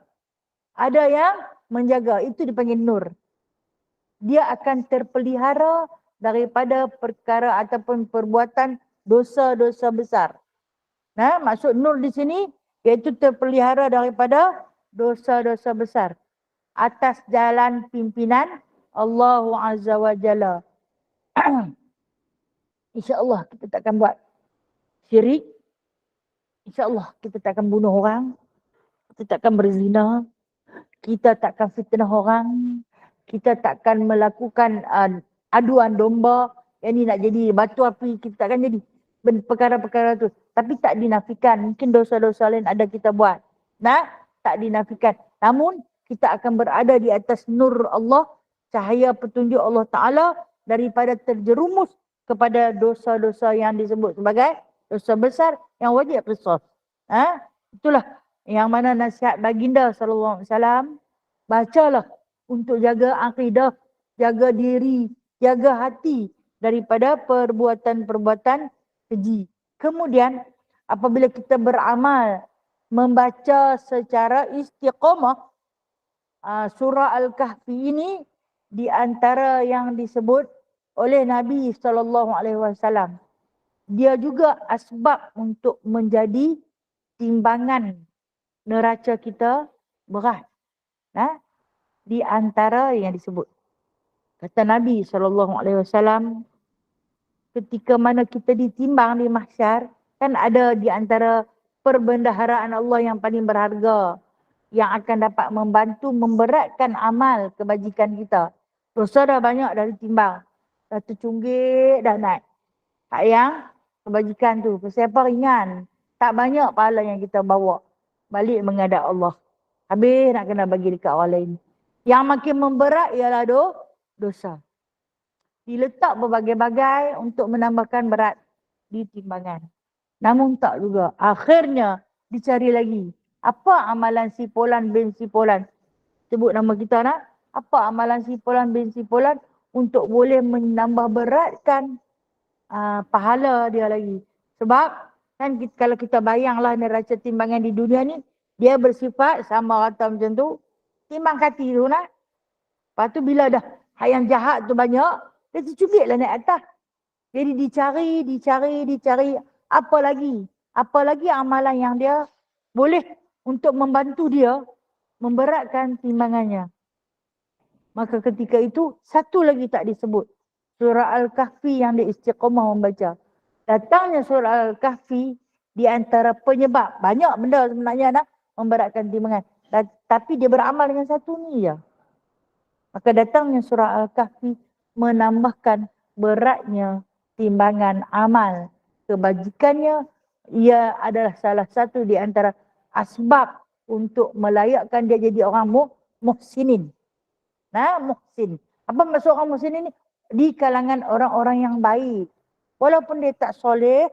Ada yang menjaga. Itu dipanggil nur. Dia akan terpelihara daripada perkara ataupun perbuatan dosa-dosa besar. Maksud nur di sini iaitu terpelihara daripada dosa-dosa besar. Atas jalan pimpinan Allah Azza wa Jalla. InsyaAllah kita takkan buat syirik. InsyaAllah kita takkan bunuh orang. Kita takkan berzina. Kita takkan fitnah orang. Kita takkan melakukan aduan domba. Yang ni nak jadi batu api, kita takkan jadi. Perkara-perkara tu. Tapi tak dinafikan. Mungkin dosa-dosa lain ada kita buat. Tak dinafikan. Namun kita akan berada di atas nur Allah. Cahaya petunjuk Allah Ta'ala. Daripada terjerumus kepada dosa-dosa yang disebut sebagai dosa besar yang wajib qisas. Itulah yang mana nasihat baginda sallallahu alaihi wasallam. Bacalah untuk jaga akidah, jaga diri, jaga hati daripada perbuatan-perbuatan keji. Kemudian apabila kita beramal, membaca secara istiqamah, surah Al-Kahfi ini di antara yang disebut oleh Nabi SAW. Dia juga asbab untuk menjadi timbangan neraca kita berat. Di antara yang disebut. Kata Nabi SAW, ketika mana kita ditimbang di mahsyar, kan ada di antara perbendaharaan Allah yang paling berharga, yang akan dapat membantu memberatkan amal kebajikan kita. Dosa dah banyak dah ditimbang. Dah tercunggit dah naik. Tak yang kebajikan tu. Siapa ringan. Tak banyak pahala yang kita bawa balik menghadap Allah. Habis nak kena bagi dekat orang lain. Yang makin memberat ialah dosa. Diletak berbagai-bagai untuk menambahkan berat di timbangan. Namun tak juga. Akhirnya dicari lagi. Apa amalan si Polan bin si Polan? Sebut nama kita nak. Apa amalan si Polan bin si Polan untuk boleh menambah beratkan pahala dia lagi. Sebab kan kalau kita bayanglah neraca timbangan di dunia ni, dia bersifat sama rata macam tu. Timbang hati tu nak. Lepas tu bila dah yang jahat tu banyak, dia tercubitlah naik atas. Jadi dicari. Apa lagi amalan yang dia boleh untuk membantu dia memberatkan timbangannya. Maka ketika itu, satu lagi tak disebut. Surah Al-Kahfi yang dia istiqamah membaca. Datangnya surah Al-Kahfi di antara penyebab. Banyak benda sebenarnya nak memberatkan timbangan. Tapi dia beramal dengan satu ni je. Maka datangnya surah Al-Kahfi menambahkan beratnya timbangan amal kebajikannya. Ia adalah salah satu di antara asbab untuk melayakkan dia jadi orang muhsinin. Muhsin. Apa maksud orang muhsin ini? Di kalangan orang-orang yang baik. Walaupun dia tak soleh,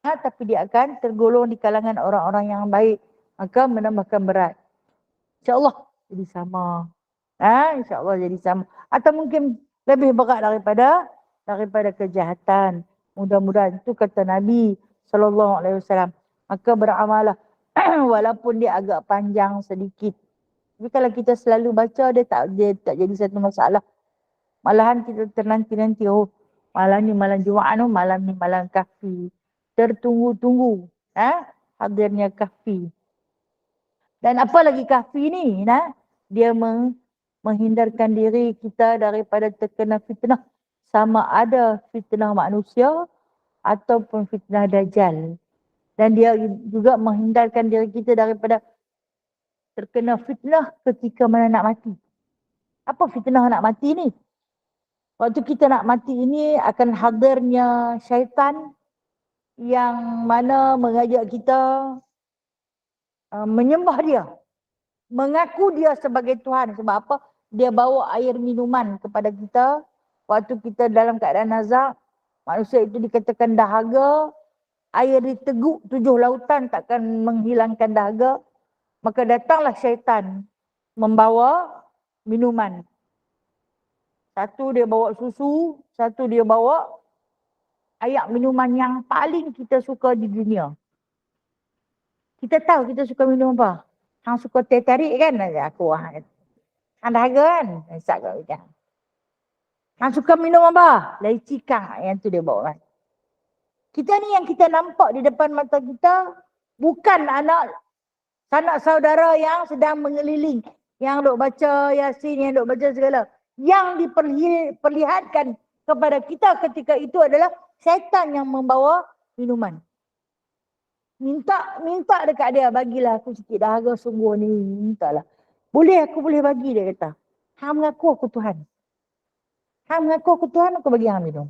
tapi dia akan tergolong di kalangan orang-orang yang baik. Maka menambahkan berat. InsyaAllah jadi sama. InsyaAllah jadi sama. Atau mungkin lebih berat daripada kejahatan. Mudah-mudahan itu kata Nabi SAW. Maka beramalah walaupun dia agak panjang sedikit. Tapi kalau kita selalu baca, dia tak jadi satu masalah. Malahan kita ternanti-nanti, malam ni malam Jumaat, malam ni malam Kahfi. Tertunggu-tunggu hadirnya Kahfi. Dan apa lagi Kahfi ni? Dia menghindarkan diri kita daripada terkena fitnah. Sama ada fitnah manusia ataupun fitnah Dajjal. Dan dia juga menghindarkan diri kita daripada terkena fitnah ketika mana nak mati. Apa fitnah nak mati ni? Waktu kita nak mati ini akan hadirnya syaitan yang mana mengajak kita menyembah dia. Mengaku dia sebagai Tuhan. Sebab apa? Dia bawa air minuman kepada kita. Waktu kita dalam keadaan nazak, manusia itu dikatakan dahaga. Air diteguk 7 lautan takkan menghilangkan dahaga. Maka datanglah syaitan membawa minuman. Satu dia bawa susu, satu dia bawa air minuman yang paling kita suka di dunia. Kita tahu kita suka minum apa? Hang suka teh tarik kan? Aku hang dahaga kan? Isak kat kita. Hang suka minum apa? Leci kang yang tu dia bawa kan. Kita ni yang kita nampak di depan mata kita bukan anak sanak saudara yang sedang mengeliling. Yang duk baca Yasin, yang duk baca segala. Yang diperlihatkan kepada kita ketika itu adalah syaitan yang membawa minuman. Minta dekat dia, bagilah aku sikit dahaga sungguh ni. Mintalah. Aku boleh bagi, dia kata. Hang mengaku aku Tuhan. Hang mengaku aku Tuhan, aku bagi hang minum.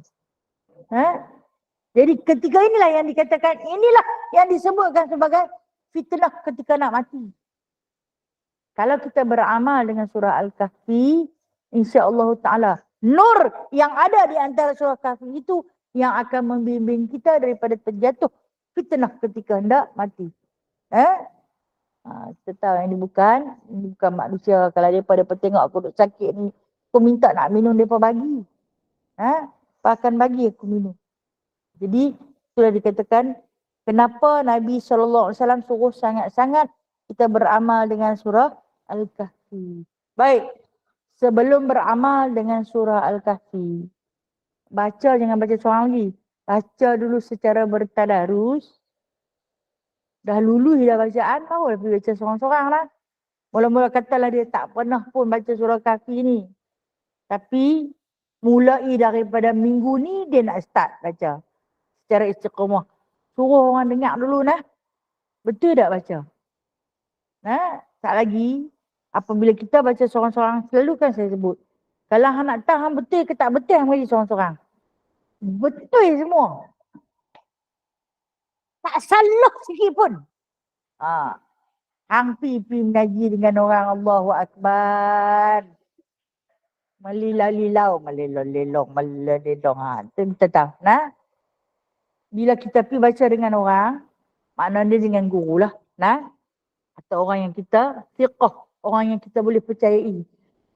Jadi ketika inilah yang dikatakan, inilah yang disebutkan sebagai fitnah ketika nak mati. Kalau kita beramal dengan surah Al-Kahfi, insya-Allah Ta'ala, nur yang ada di antara surah Kahfi itu yang akan membimbing kita daripada terjatuh fitnah ketika hendak mati. Kita tahu yang ini bukan manusia. Kalau mereka tengok aku duduk sakit ni, aku minta nak minum, mereka bagi. Akan bagi aku minum. Jadi, sudah dikatakan, kenapa Nabi SAW suruh sangat-sangat kita beramal dengan surah Al-Kahfi. Baik, sebelum beramal dengan surah Al-Kahfi, baca, jangan baca seorang lagi. Baca dulu secara bertadarus. Dah lulus dah bacaan, tahu dah pergi baca seorang-seorang lah. Mula-mula katalah dia tak pernah pun baca surah Kahfi ni. Tapi, mulai daripada minggu ni, dia nak start baca. Secara istiqamah. Suruh orang dengar dulu nah. Betul tak baca? Tak lagi. Apabila kita baca seorang-seorang, selalu kan saya sebut. Kalau hang nak tahu hang betul ke tak betul, hang mengaji seorang-seorang. Betul semua. Tak salah sikit pun. Hang pergi mengaji dengan orang Allahu Akbar. Melilau-lilau, melilong-lilong, melilong. Itu kita tahu. Bila kita pergi baca dengan orang, maknanya dengan guru lah. Atau orang yang kita thiqah, orang yang kita boleh percayai.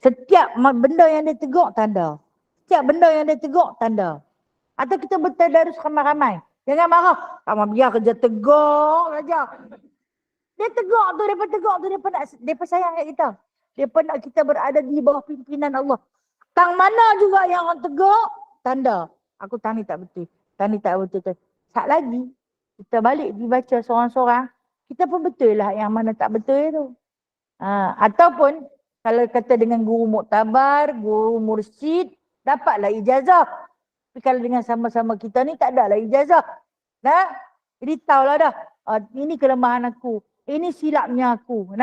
Setiap benda yang dia tegur, tanda. Setiap benda yang dia tegur, tanda. Atau kita bertadarus ramai-ramai. Jangan marah. Kamu biar kerja tegur saja. Dia tegur tu, dia sayang kat kita. Dia nak kita berada di bawah pimpinan Allah. Tang mana juga yang orang tegur, tanda. Aku tang ni tak betul. Tang ni tak betul. Sat lagi, kita balik dibaca seorang-seorang, kita pun betul lah yang mana tak betul tu. Ataupun, kalau kata dengan guru muktabar, guru mursyid, dapatlah ijazah. Tapi kalau dengan sama-sama kita ni, tak ada lah ijazah. Jadi tahulah dah, ini kelemahan aku. Ini silapnya aku.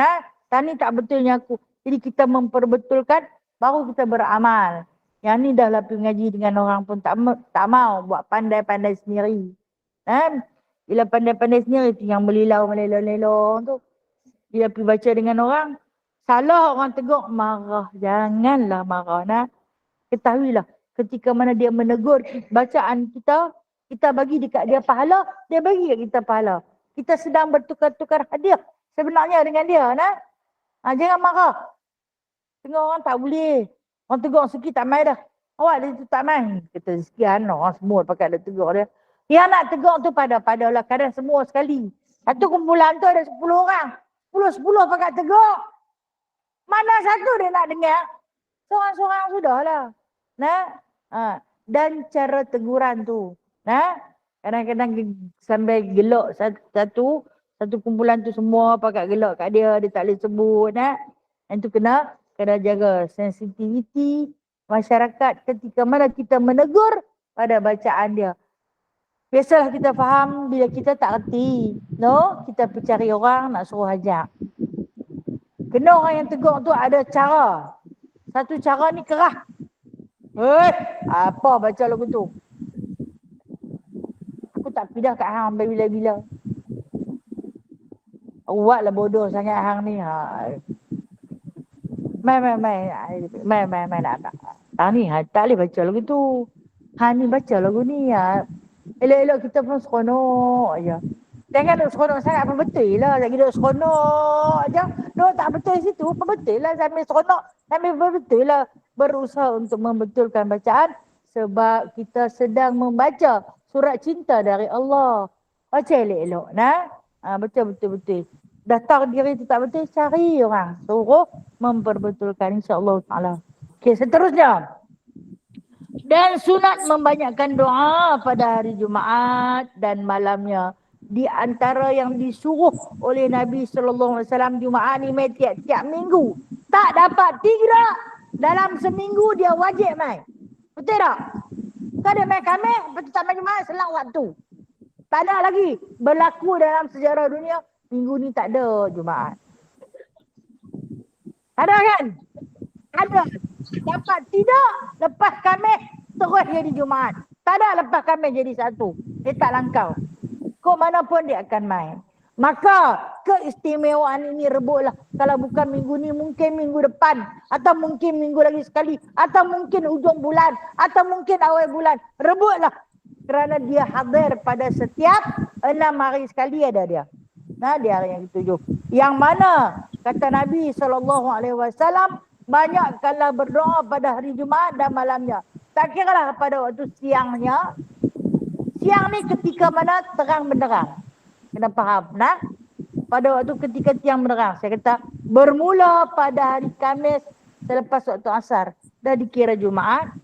Tani tak betulnya aku. Jadi kita memperbetulkan, baru kita beramal. Yang ni dah lah pergi ngaji dengan orang pun tak mau buat pandai-pandai sendiri. Bila pandai-pandai sendiri tu yang melilau-lelong tu. Bila pergi baca dengan orang, salah orang tegur, marah. Janganlah marah. Ketahuilah, ketika mana dia menegur bacaan kita, kita bagi dekat dia pahala, dia bagi kat kita pahala. Kita sedang bertukar-tukar hadiah sebenarnya dengan dia. Jangan marah. Tengok orang tak boleh. Orang tegur sikit tak main dah. Awak dia tu tak main. Kita sekian orang semua pakai dia tegur dia. Yang nak tegur tu padalah kadang semua sekali. Satu kumpulan tu ada 10 orang. 10 pakai tegur. Mana satu dia nak dengar? Seorang-seorang sudahlah. Dan cara teguran tu. Kadang-kadang sampai gelak satu kumpulan tu semua pakai gelak kat dia tak boleh sebut. Yang tu kena jaga sensitiviti masyarakat ketika mana kita menegur pada bacaan dia. Biasalah kita faham bila kita tak erti. Kita pergi cari orang nak suruh ajak. Kena orang yang tegur tu ada cara. Satu cara ni kerah. Apa baca lagu tu? Aku tak pindah kat hang sampai bila-bila. Buatlah bodoh sangat hang ni. Mai nak. Hang ni tak boleh baca lagu tu. Hang ni baca lagu ni. Elok-elok kita pun seronok je. Jangan duk seronok sangat pun betul lah. Lagi duk seronok je. Duk tak betul situ pun betul lah. Sambil seronok, sambil betul lah. Berusaha untuk membetulkan bacaan. Sebab kita sedang membaca surat cinta dari Allah. Baca elok-elok. Betul-betul. Dah tahu diri tu tak betul, cari orang. Suruh memperbetulkan insya-Allah ta'ala. Okey, seterusnya. Dan sunat membanyakkan doa pada hari Jumaat dan malamnya. Di antara yang disuruh oleh Nabi SAW Jumaat ni mai tiap-tiap minggu. Tak dapat tidak. Dalam seminggu dia wajib mai. Betul tak? Kau ada mai Khamis, betul tak mai Jumaat, selang waktu. Tak ada lagi berlaku dalam sejarah dunia. Minggu ni tak ada Jumaat. Ada kan? Ada. Dapat tidak, lepas Khamis terus jadi Jumaat. Tak ada lepas Khamis jadi satu. Dia tak langkau. Kok mana pun dia akan main. Maka keistimewaan ini rebutlah. Kalau bukan minggu ni mungkin minggu depan. Atau mungkin minggu lagi sekali. Atau mungkin hujung bulan. Atau mungkin awal bulan. Rebutlah. kerana dia hadir pada setiap 6 hari sekali ada dia. Nah, di hari yang ketujuh. Yang mana kata Nabi SAW banyakkanlah berdoa pada hari Jumaat dan malamnya. Tak kiralah pada waktu siangnya. Siang ni ketika mana terang benderang. Kena faham, nah? Pada waktu ketika tiang benderang. Saya kata bermula pada hari Khamis selepas waktu asar. Dah dikira Jumaat.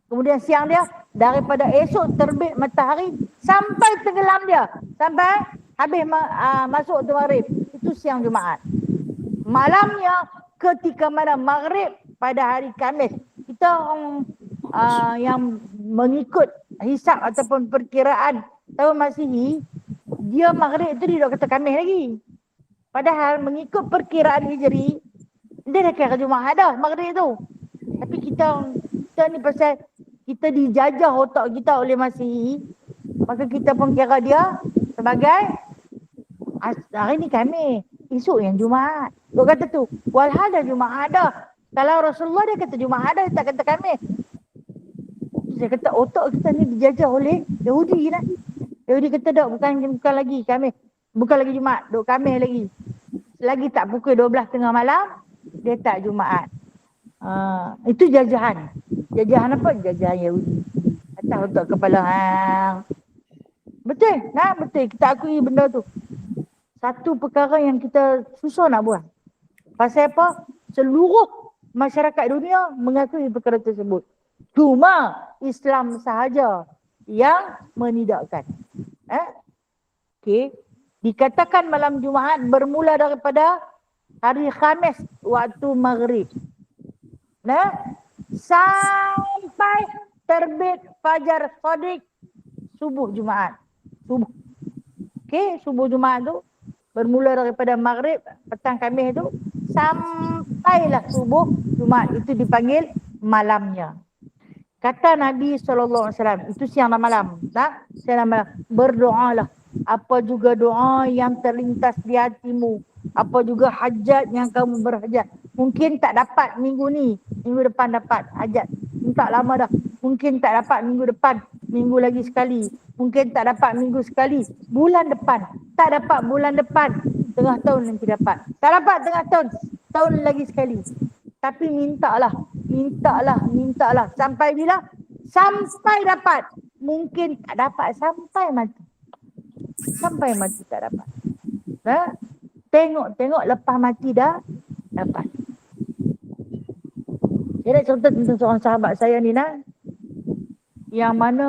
Kemudian siang dia daripada esok terbit matahari sampai tenggelam dia. Sampai habis masuk waktu maghrib. Itu siang Jumaat. Malamnya ketika mana maghrib pada hari Khamis. Kita orang yang mengikut hisab ataupun perkiraan tahun Masihi, dia maghrib itu dia kata Khamis lagi. Padahal mengikut perkiraan Hijri, dia dah kira Jumaat dah maghrib tu. Tapi kita ni pasal kita dijajah otak kita oleh Masihi, maka kita pun kira dia sebagai hari ni Khamis, esok yang Jumaat. Dia kata tu, walhal dah Jumaat dah. Kalau Rasulullah dia kata Jumaat dah, dia tak kata Khamis. Saya kata otak kita ni dijajah oleh Yahudi lah. Yahudi kata dah bukan lagi Khamis. Bukan lagi Jumaat, duk Khamis lagi. Lagi tak pukul 12 tengah malam, dia tak Jumaat. Itu jajahan. Jajahan apa? Jajahan Yahudi. Atas otak kepala hang. Betul? Nah, betul. Kita akui benda tu. Satu perkara yang kita susah nak buat. Pasal apa? Seluruh masyarakat dunia mengakui perkara tersebut. Cuma Islam sahaja yang menidakkan. Okey. Dikatakan malam Jumaat bermula daripada hari Khamis waktu maghrib. Nah, sampai terbit fajar shadiq subuh Jumaat. Subuh. Okey, subuh Jumaat tu bermula daripada maghrib petang Khamis tu sampailah subuh Jumaat, itu dipanggil malamnya. Kata Nabi SAW, itu siang dan malam. Nah, siang dan malam. Berdoalah. Apa juga doa yang terlintas di hatimu. Apa juga hajat yang kamu berhajat. Mungkin tak dapat minggu ni. Minggu depan dapat hajat. Minta lama dah. Mungkin tak dapat minggu depan. Minggu lagi sekali. Mungkin tak dapat minggu sekali. Bulan depan. Tak dapat bulan depan. Tengah tahun nanti dapat. Tak dapat tengah tahun. Tahun lagi sekali. Tapi mintalah. Mintalah. Sampai bila? Sampai dapat. Mungkin tak dapat sampai mati. Sampai mati tak dapat. Nah, tengok lepas mati dah dapat. Saya nak cerita tentang seorang sahabat saya ni nah. Yang mana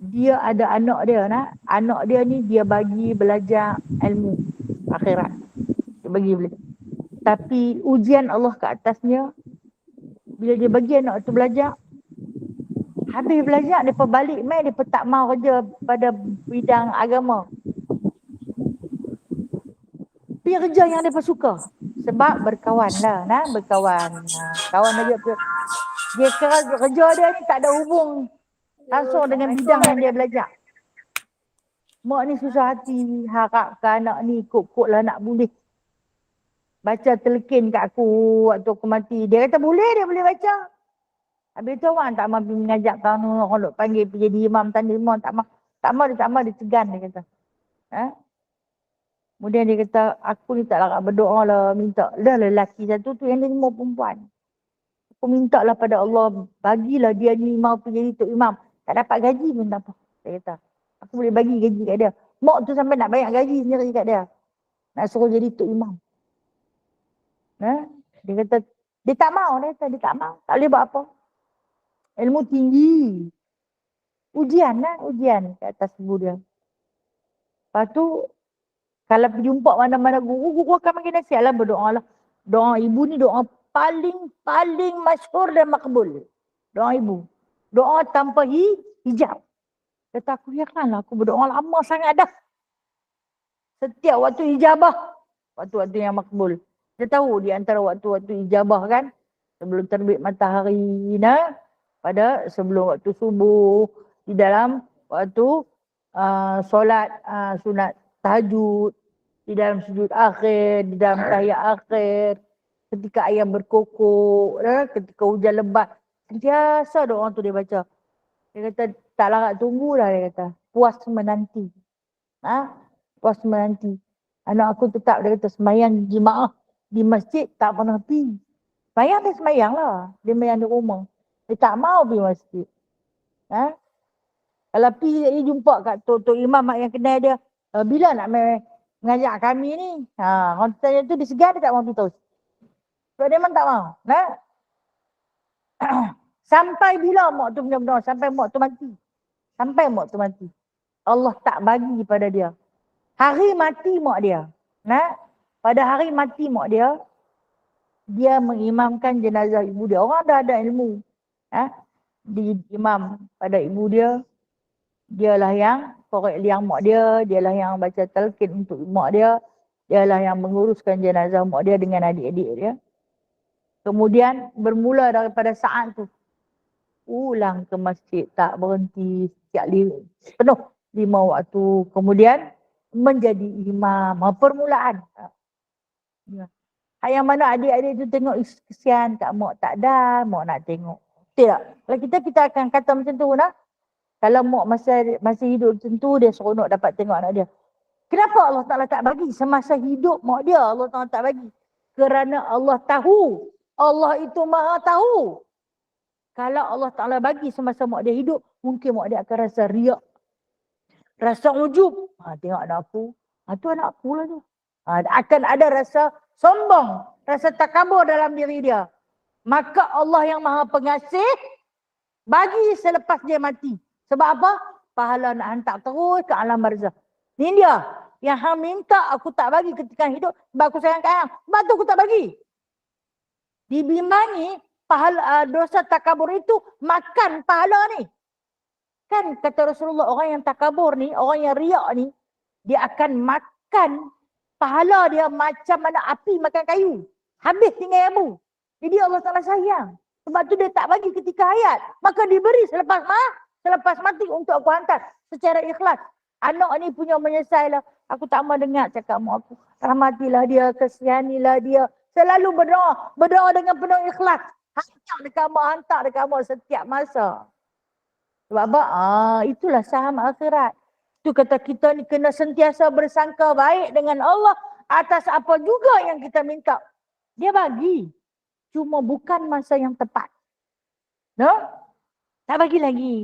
dia ada anak dia nah. Anak dia ni dia bagi belajar ilmu akhirat. Dia bagi belajar. Tapi ujian Allah ke atasnya, bila dia bagi anak tu belajar, habis belajar, dia balik main, dia tak mau kerja pada bidang agama. Pergi kerja yang dia suka. Sebab berkawan lah, berkawan. Kawan dia kira kerja dia ni tak ada hubung langsung dengan bidang yang dia belajar. Mak ni susah hati, harapkan anak ni kok lah nak boleh baca telekin kat aku waktu aku mati. Dia kata dia boleh baca. Habis tu orang tak mahu mengajak kamu, orang nak panggil pergi jadi imam, tanda imam, tak mahu, dia segan, dia kata. Kemudian dia kata, aku ni tak larat berdoa lah, minta. Dah lelaki satu tu yang dia mau perempuan. Aku minta lah pada Allah, bagilah dia ni mau pergi jadi tok imam. Tak dapat gaji pun tak apa. Dia kata, aku boleh bagi gaji kat dia. Mak tu sampai nak bayar gaji sendiri kat dia. Nak suruh jadi tok imam. Dia kata, dia tak mau, dia tak mau. Tak boleh buat apa. Ilmu tinggi. Ujian ke atas ibu dia. Lepas tu, kalau jumpa mana-mana guru akan bagi nasihat lah, berdoa lah. Doa ibu ni doa paling masyhur dan makbul. Doa ibu. Doa tanpa hijab. Kata aku lah, aku berdoa lama sangat dah. Setiap waktu ijabah. Waktu-waktu yang makbul. Kita tahu di antara waktu-waktu ijabah kan. Sebelum terbit matahari pada sebelum waktu subuh, di dalam waktu solat sunat tahajud, di dalam sujud akhir, di dalam tahiyat akhir, ketika ayam berkokok, ketika hujan lebat, sentiasa doa tu dia baca. Dia kata, tak larat tunggu dah, dia kata. Puas menanti. Puas menanti. Anak aku tetap, dia kata, semayang jemaah di masjid tak pernah pergi. Semayang dia semayang lah. Dia semayang di rumah. Dia tak mau pergi masjid. Kalau pergi, dia jumpa kat Tok Imam yang kenal dia. Bila nak mengajak kami ni? Orang tanya tu, dia segan, dia tak mau pergi terus. Sebab dia memang tak mau. Sampai bila mak tu benar-benar? Sampai mak tu mati. Sampai mak tu mati. Allah tak bagi pada dia. Hari mati mak dia. Pada hari mati mak dia, dia mengimamkan jenazah ibu dia. Orang dah ada ilmu. Di imam pada ibu dia, dialah yang korek liang mak dia, dialah yang baca talqin untuk mak dia, dialah yang menguruskan jenazah mak dia dengan adik-adik dia. Kemudian bermula daripada saat tu, ulang ke masjid, tak berhenti, setiap penuh 5 waktu. Kemudian menjadi imam. Permulaan. Yang mana adik-adik tu tengok kesian kat mak, tak ada, mak nak tengok. Tidak. Kalau kita akan kata macam tu, kalau mak masih hidup macam tu, dia seronok dapat tengok anak dia. Kenapa Allah Ta'ala tak bagi semasa hidup mak dia? Allah Ta'ala tak bagi. Kerana Allah tahu. Allah itu maha tahu. Kalau Allah Ta'ala bagi semasa mak dia hidup, mungkin mak dia akan rasa riak. Rasa ujub. Tengok anak aku. Tu anak aku lah tu. Akan ada rasa sombong. Rasa takabur dalam diri dia. Maka Allah yang maha pengasih, bagi selepas dia mati. Sebab apa? Pahala nak hantar terus ke alam barzah. Ni dia. Yang hang minta aku tak bagi ketika hidup. Sebab aku sayang kat hang. Sebab tu aku tak bagi. Dibimbangi pahala dosa takabur itu makan pahala ni. Kan kata Rasulullah, orang yang takabur ni, orang yang riak ni, dia akan makan pahala dia macam mana api makan kayu. Habis tinggal abu. Jadi Allah Ta'ala sayang. Sebab tu dia tak bagi ketika hayat. Maka diberi selepas mati untuk aku hantar secara ikhlas. Anak ni punya menyesal lah. Aku tak mau dengar cakap mak aku. Rahmatilah dia, kesihanilah dia. Selalu berdoa. Berdoa dengan penuh ikhlas. Hantar dekat mak setiap masa. Sebab apa? Itulah saham akhirat. Itu kata kita ni kena sentiasa bersangka baik dengan Allah atas apa juga yang kita minta. Dia bagi. Cuma bukan masa yang tepat. Tak bagi lagi.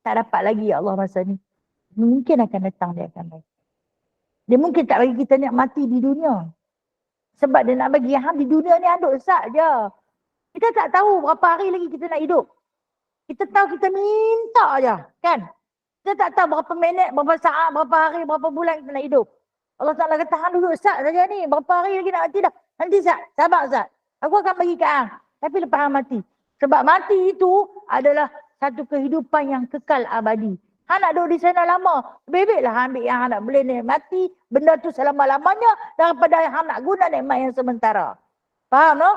Tak dapat lagi ya Allah masa ni. Mungkin akan datang, dia akan bagi. Dia mungkin tak bagi kita nak mati di dunia. Sebab dia nak bagi di dunia ni aduk sak je. Kita tak tahu berapa hari lagi kita nak hidup. Kita tahu kita minta je. Kan? Kita tak tahu berapa minit, berapa saat, berapa hari, berapa bulan kita nak hidup. Allah Ta'ala kata, hang duduk sak saja ni. Berapa hari lagi nak mati dah. Nanti sak, sabar sak. Aku akan bagi kat hang. Tapi lepas hang mati. Sebab mati itu adalah satu kehidupan yang kekal abadi. Hang nak duduk di sana lama. Bebeklah hang ambil yang hang nak boleh nikmati. Benda tu selama-lamanya daripada hang nak guna nikmat yang sementara. Faham no?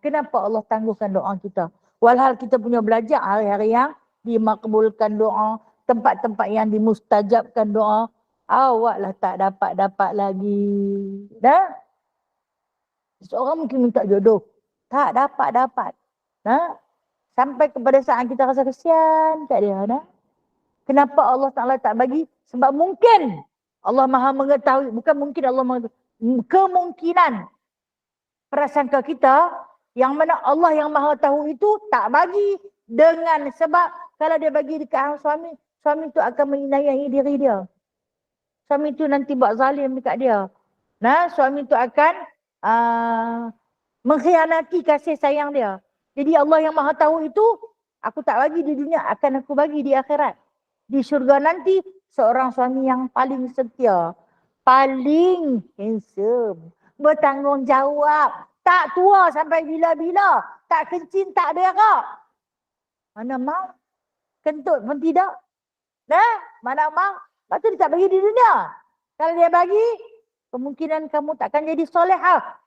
Kenapa Allah tangguhkan doa kita? Walhal kita punya belajar hari-hari yang dimakbulkan doa. Tempat-tempat yang dimustajabkan doa. Awaklah tak dapat-dapat lagi. Dah? Seorang mungkin minta jodoh. Tak dapat-dapat. Sampai kepada saat kita rasa kesian kat dia. Kenapa Allah Ta'ala tak bagi? Sebab mungkin Allah maha mengetahui. Bukan mungkin Allah mengetahui. Kemungkinan prasangka kita yang mana Allah yang maha tahu itu tak bagi dengan sebab kalau dia bagi dekat suami, suami itu akan menginayai diri dia. Suami itu nanti buat zalim dekat dia. Suami itu akan mengkhianati kasih sayang dia. Jadi Allah yang maha tahu itu, aku tak bagi di dunia, akan aku bagi di akhirat. Di syurga nanti, seorang suami yang paling setia. Paling handsome. Bertanggungjawab. Tak tua sampai bila-bila. Tak kencing, tak berak. Mana mau? Kentut pun tidak. Mana mau? Lepas tu dia tak bagi di dunia. Kalau dia bagi, kemungkinan kamu takkan jadi solehah.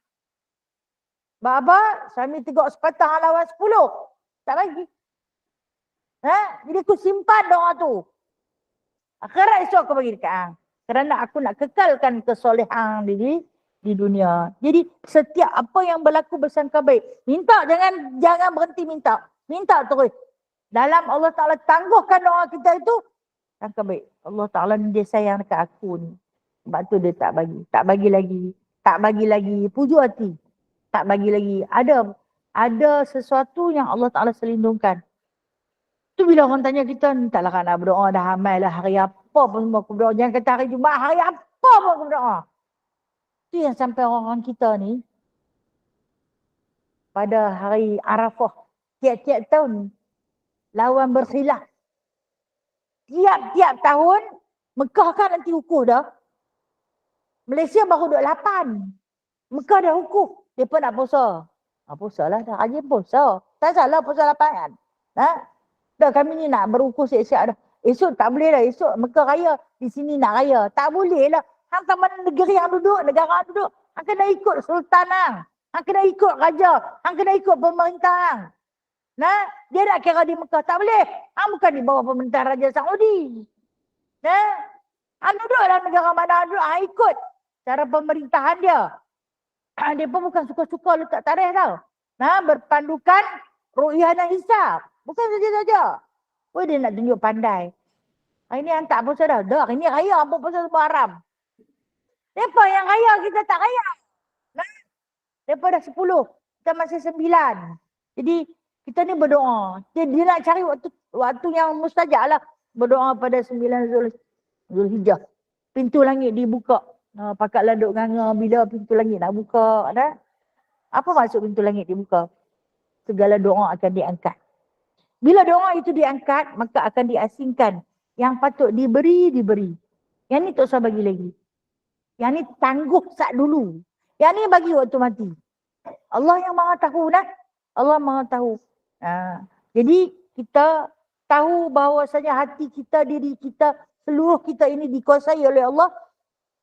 Sebab apa? Suami tegak sepatah lawan 10. Tak bagi. Jadi aku simpan doa tu. Akhirat esok aku bagi dekat hang. Kerana aku nak kekalkan kesolehan di dunia. Jadi setiap apa yang berlaku bersangka baik. Minta, jangan berhenti minta. Minta terus. Dalam Allah Ta'ala tangguhkan doa kita itu, sangka baik. Allah Ta'ala ni dia sayang dekat aku ni. Sebab tu dia tak bagi. Tak bagi lagi. Tak bagi lagi. Puju hati. Tak bagi lagi. Ada sesuatu yang Allah Ta'ala selindungkan. Tu bila orang tanya kita, taklah nak berdoa dah amal lah. Hari apa pun semua aku berdoa. Jangan kata hari Jumaat, hari apa pun aku berdoa. Tu yang sampai orang-orang kita ni, pada hari Arafah, tiap-tiap tahun, lawan berkhilaf. Tiap-tiap tahun, Mekah kan nanti hukuh dah. Malaysia baru 28. Mekah dah hukuh. Dia pun nak puasa. Puasa lah dah. Rajin puasa. Tak salah puasa 8 kan. Dah kami ni nak berukuh siap-siap dah. Esok tak boleh dah. Esok Mekah raya. Di sini nak raya. Tak boleh lah. Hang tak mana negeri yang duduk. Negara yang duduk. Hang kena ikut sultan hang. Hang kena ikut raja. Hang kena ikut pemerintah hang. Dia nak kira di Mekah. Tak boleh. Hang bukan di bawah pemerintah Raja Saudi. Hang duduk dalam negara mana hang duduk. Hang ikut cara pemerintahan dia. Dia pun bukan suka-suka letak tarikh tau. Berpandukan ru'yah dan hisab. Bukan saja-saja. Dia nak tunjuk pandai. Hari ni hang tak puasa dah. Dah, hari ni raya. Hang pun puasa semua haram. Lepas yang raya kita tak raya. Lepas dah 10. Kita masih 9. Jadi kita ni berdoa. Dia nak cari waktu yang mustajab lah. Berdoa pada 9 Zulhijjah. Pintu langit dibuka. Pakatlah duk nganga bila pintu langit nak buka. Apa maksud pintu langit dibuka? Segala doa akan diangkat. Bila doa itu diangkat, maka akan diasingkan. Yang patut diberi. Yang ni tak usah bagi lagi. Yang ni tangguh sat dulu. Yang ni bagi waktu mati. Allah yang maha tahu dah. Allah maha tahu. Jadi kita tahu bahawasanya hati kita, diri kita, seluruh kita ini dikuasai oleh Allah.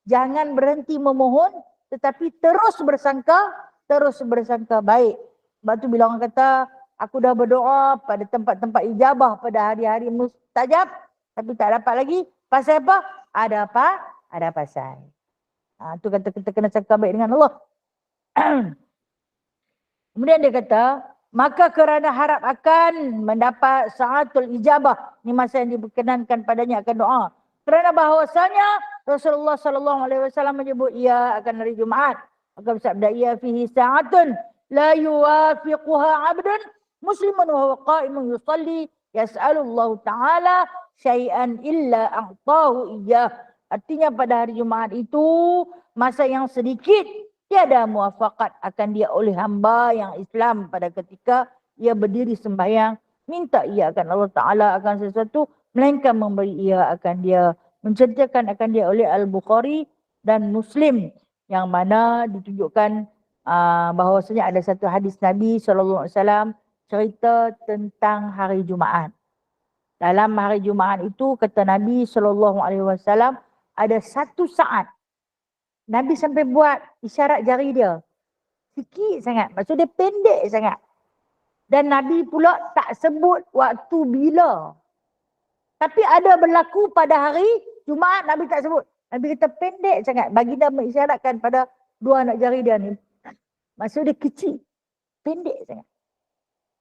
Jangan berhenti memohon, tetapi terus bersangka baik. Sebab tu bila orang kata, aku dah berdoa pada tempat-tempat ijabah pada hari-hari mustajab, tapi tak dapat lagi. Pasal apa? Ada apa? Ada pasal. Tu kata kita kena sangka baik dengan Allah. Kemudian dia kata, maka kerana harap akan mendapat sa'atul ijabah. Ini masa yang diperkenankan padanya akan doa. Kerana bahawasanya Rasulullah SAW menyebut ia akan hari Jumaat. Maka bersabda ia fihi sa'atun la yuwafiquha abdun muslimun wa huwa qa'imun yusalli yas'alullahu ta'ala syai'an illa a'tahu iyah. Artinya pada hari Jumaat itu masa yang sedikit tiada muafakat akan dia oleh hamba yang Islam pada ketika ia berdiri sembahyang minta ia akan Allah Ta'ala akan sesuatu melainkan memberi ia akan dia. Menceritakan akan dia oleh Al-Bukhari dan Muslim yang mana ditunjukkan bahawasanya ada satu hadis Nabi SAW cerita tentang hari Jumaat. Dalam hari Jumaat itu kata Nabi SAW ada satu saat Nabi sampai buat isyarat jari dia. Sikit sangat. Maksud dia pendek sangat. Dan Nabi pula tak sebut waktu bila. Tapi ada berlaku pada hari Jumaat, Nabi tak sebut. Nabi kata pendek sangat. Baginda mengisyaratkan pada dua anak jari dia ni. Maksud dia kecil. Pendek sangat.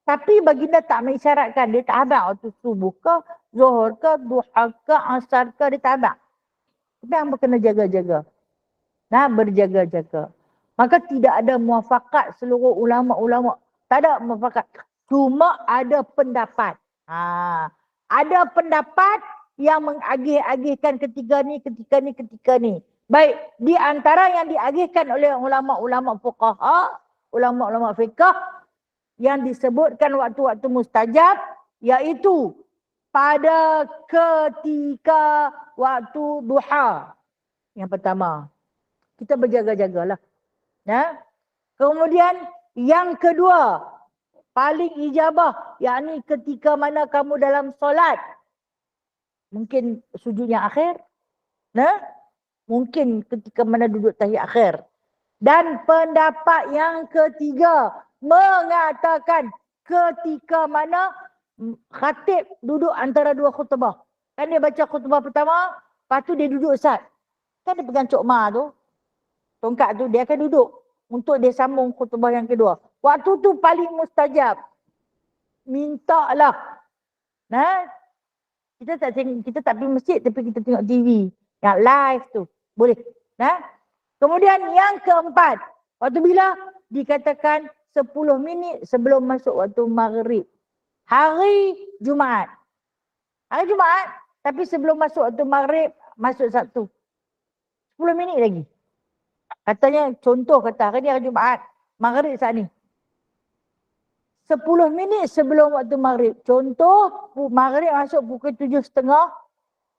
Tapi baginda tak mengisyaratkan. Dia tak abang waktu subuh ke, zuhur ke, duha ke, asar ke, dia tak abang. Tapi hamba kena jaga-jaga. Berjaga-jaga. Maka tidak ada muafakat seluruh ulama-ulama. Tak ada muafakat. Cuma ada pendapat. Ada pendapat yang mengagih-agihkan ketika ni. Baik, di antara yang diagihkan oleh ulama-ulama fuqaha, ulama-ulama fiqh yang disebutkan waktu-waktu mustajab, iaitu pada ketika waktu duha. Yang pertama, kita berjaga-jagalah. Kemudian yang kedua, paling ijabah, yakni ketika mana kamu dalam solat. Mungkin sujud yang akhir. Mungkin ketika mana duduk tahiyat akhir. Dan pendapat yang ketiga mengatakan ketika mana khatib duduk antara dua khutbah. Kan dia baca khutbah pertama, lepas tu dia duduk Ustaz. Kan dia pegang cokma tu, tongkat tu, dia akan duduk untuk dia sambung khutbah yang kedua. Waktu tu paling mustajab. Mintalah Nah, kita tak pergi masjid tapi kita tengok TV yang live tu. Boleh. Nah. Kemudian yang keempat, waktu bila dikatakan 10 minit sebelum masuk waktu maghrib. Hari Jumaat. Hari Jumaat, tapi sebelum masuk waktu maghrib, masuk Sabtu. 10 minit lagi. Katanya, contoh kata hari ni hari Jumaat, maghrib saat ni. 10 minit sebelum waktu maghrib. Contoh, maghrib masuk pukul 7.30.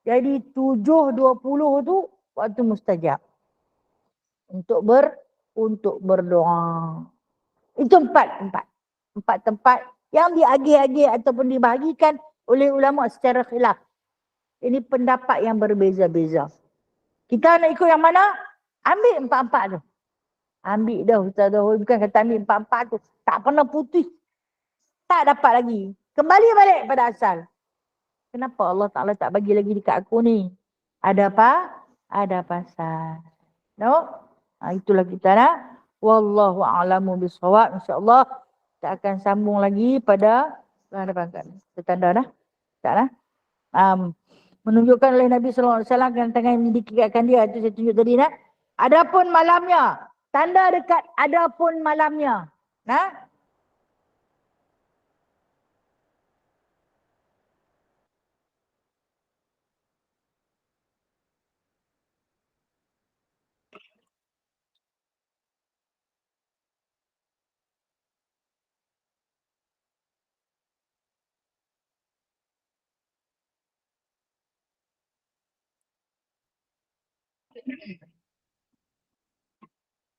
Jadi 7.20 tu waktu mustajab. Untuk berdoa. Itu empat tempat yang diagih-agih ataupun dibahagikan oleh ulama secara khilaf. Ini pendapat yang berbeza-beza. Kita nak ikut yang mana? Ambil empat-empat tu. Ambil dah Ustaz Dahul. Bukan kata ambil empat-empat tu. Tak pernah putih. Tak dapat lagi. Kembali balik pada asal. Kenapa Allah Ta'ala tak bagi lagi dekat aku ni? Ada apa? Ada pasal. No? Itulah kita nak. Wallahu a'lamu bishawab. InsyaAllah kita akan sambung lagi pada depan kan. Tanda dah. Tak dah. Menunjukkan oleh Nabi SAW dengan tangan yang dikikatkan dia. Itu saya tunjuk tadi nak. Adapun malamnya. Tanda dekat adapun malamnya. Nah.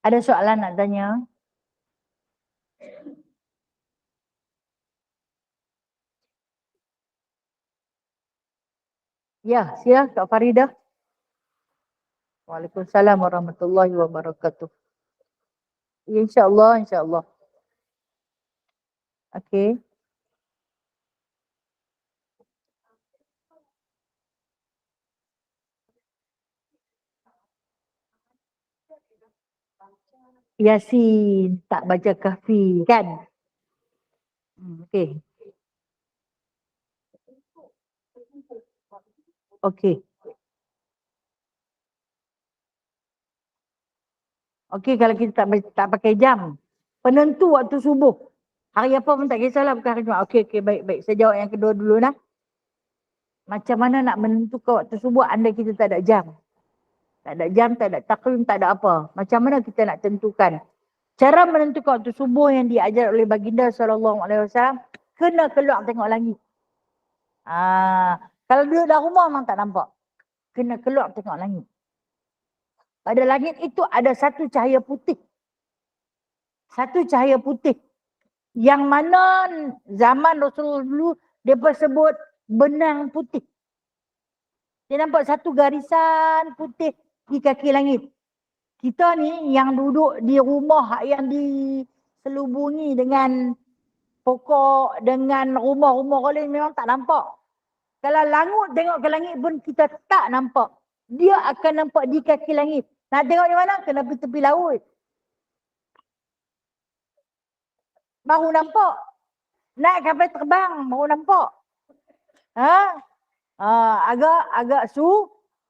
Ada soalan nak tanya? Ya, sila Kak Faridah. Waalaikumsalam warahmatullahi wabarakatuh. InsyaAllah, insyaAllah. Okey. Yasin, tak baca kahfi kan? Okey. Okey. Okey, kalau kita tak pakai jam. Penentu waktu subuh. Hari apa pun tak kisahlah, bukan hari Jumaat. Okey, baik. Saya jawab yang kedua dulu lah. Macam mana nak menentukan waktu subuh andai kita tak ada jam? Tak ada jam, tak ada takvim, tak ada apa. Macam mana kita nak tentukan? Cara menentukan waktu subuh yang diajar oleh baginda SAW, kena keluar tengok langit. Kalau duduk dalam rumah memang tak nampak. Kena keluar tengok langit. Pada langit itu ada satu cahaya putih. Satu cahaya putih. Yang mana zaman Rasulullah dulu, mereka sebut benang putih. Dia nampak satu garisan putih di kaki langit. Kita ni yang duduk di rumah yang diselubungi dengan pokok, dengan rumah-rumah lain memang tak nampak. Kalau langut tengok ke langit pun kita tak nampak. Dia akan nampak di kaki langit. Nak tengok di mana? Kena pergi tepi laut. Baru nampak. Naik kapal terbang baru nampak.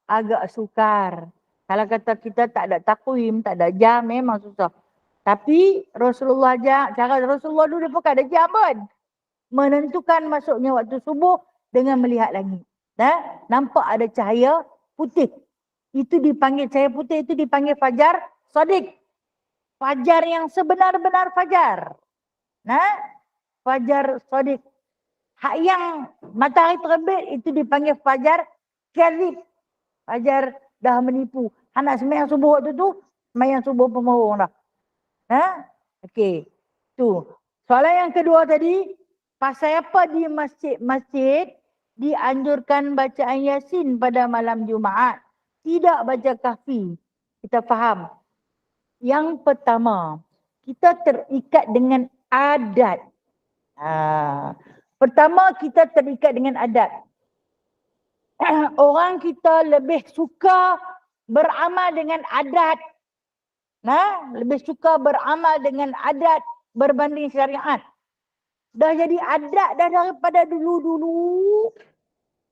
Agak sukar. Kalau kata kita tak ada takwim, tak ada jam, memang susah. Tapi Rasulullah cara Rasulullah dulu dia bukan ada jam pun. Menentukan masuknya waktu subuh dengan melihat langit. Nampak ada cahaya putih. Itu dipanggil cahaya putih, itu dipanggil fajar shadiq. Fajar yang sebenar-benar fajar. Fajar shadiq. Hak yang matahari terbit itu dipanggil fajar kadhib. Fajar dah menipu. Anak sembahyang subuh waktu tu, sembahyang subuh pemurung dah. Okey. Tu. Soalan yang kedua tadi, pasal apa di masjid-masjid dianjurkan bacaan Yasin pada malam Jumaat? Tidak baca kahfi. Kita faham. Yang pertama, kita terikat dengan adat. Pertama, kita terikat dengan adat. Orang kita lebih suka beramal dengan adat. Lebih suka beramal dengan adat berbanding syariat. Dah jadi adat dah daripada dulu-dulu.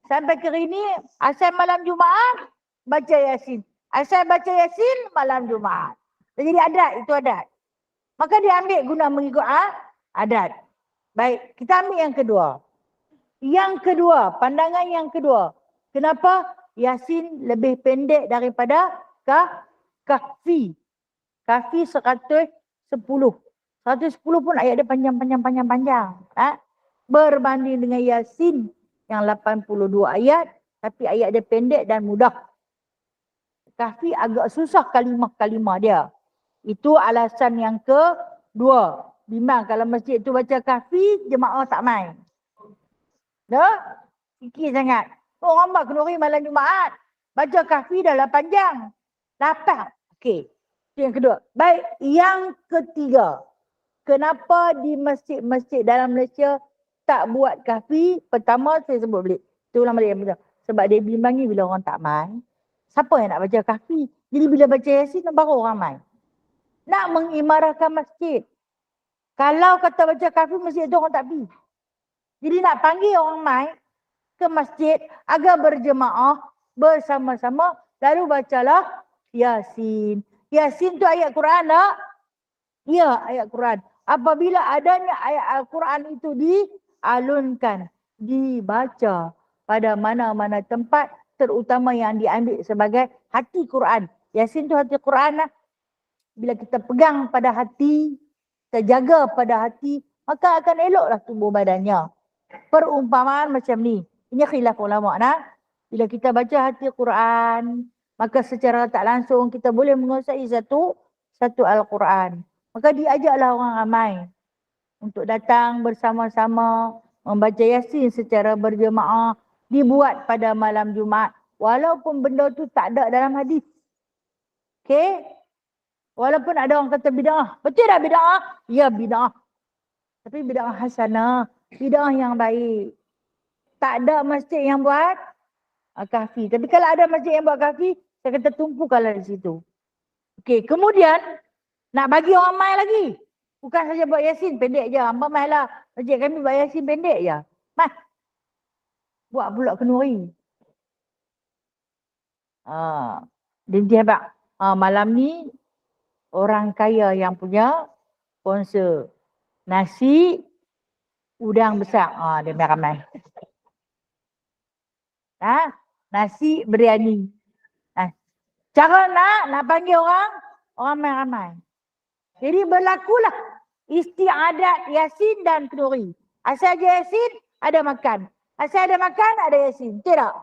Sampai ke ini, asal malam Jumaat, baca Yasin. Asal baca Yasin, malam Jumaat. Dah jadi adat, itu adat. Maka dia ambil guna mengikut adat. Baik, kita ambil yang kedua. Yang kedua, pandangan yang kedua. Kenapa Yasin lebih pendek daripada Kahfi? Kahfi 110. 110 pun ayat dia panjang. Berbanding dengan Yasin yang 82 ayat, tapi ayat dia pendek dan mudah. Kahfi agak susah kalimah-kalimah dia. Itu alasan yang kedua. Bimbang kalau masjid tu baca Kahfi, jemaah tak main. Dah? Sikit sangat. Orang buat kenduri malam Jumaat. Baca Kahfi dah 8 jam. 8. Okey. Itu yang kedua. Baik, yang ketiga. Kenapa di masjid-masjid dalam Malaysia tak buat Kahfi? Pertama saya sebut balik. Itu ulama dia bilang. Sebab dia bimbangi bila orang tak main. Siapa yang nak baca Kahfi? Jadi bila baca Yasin baru orang main. Nak mengimarahkan masjid. Kalau kata baca Kahfi, masjid tu orang tak pergi. Jadi nak panggil orang main ke masjid agar berjemaah bersama-sama, lalu bacalah Yasin. Yasin tu ayat Quran tak? Ya, ayat Quran. Apabila adanya ayat Al-Quran itu dialunkan, dibaca pada mana-mana tempat, terutama yang diambil sebagai hati Quran. Yasin tu hati Quran lah. Bila kita pegang pada hati, kita jaga pada hati, maka akan eloklah tubuh badannya. Perumpamaan macam ni. Ini khilaf ulama nah. Bila kita baca hati Quran, maka secara tak langsung kita boleh menguasai satu Al-Quran. Maka diajaklah orang ramai untuk datang bersama-sama membaca Yasin secara berjemaah, dibuat pada malam Jumaat. Walaupun benda tu tak ada dalam hadis. Okey? Walaupun ada orang kata bid'ah. Betul tak bid'ah? Ya, bid'ah. Tapi bid'ah hasanah. Bid'ah yang baik. Tak ada masjid yang buat Kahfi. Tapi kalau ada masjid yang buat Kahfi, saya kata tumpukanlah di situ. Okey, kemudian nak bagi orang main lagi. Bukan saja buat Yasin, pendek je. Hamba main lah. Masjid kami buat Yasin pendek je. Mas, buat pula kenduri. Dia hebat. Malam ni, orang kaya yang punya sponsor. Nasi, udang besar. Dia ramai. Nasi biryani. Cara nak panggil orang ramai-ramai. Jadi berlakulah istiadat Yasin dan kenduri. Asal ada Yasin, ada makan. Asal ada makan, ada Yasin. Tidak.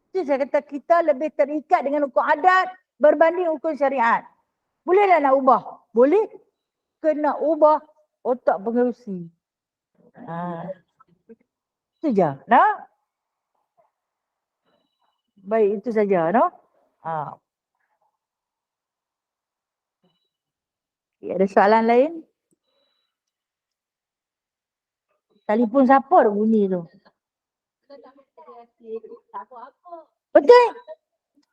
Itu saya kata kita lebih terikat dengan hukum adat berbanding hukum syariat. Bolehlah nak ubah? Boleh. Kena ubah otak pengerusi. Itu je. Nah? Baik, itu saja. No? Ada soalan lain? Telefon siapa dah bunyi tu? Betul.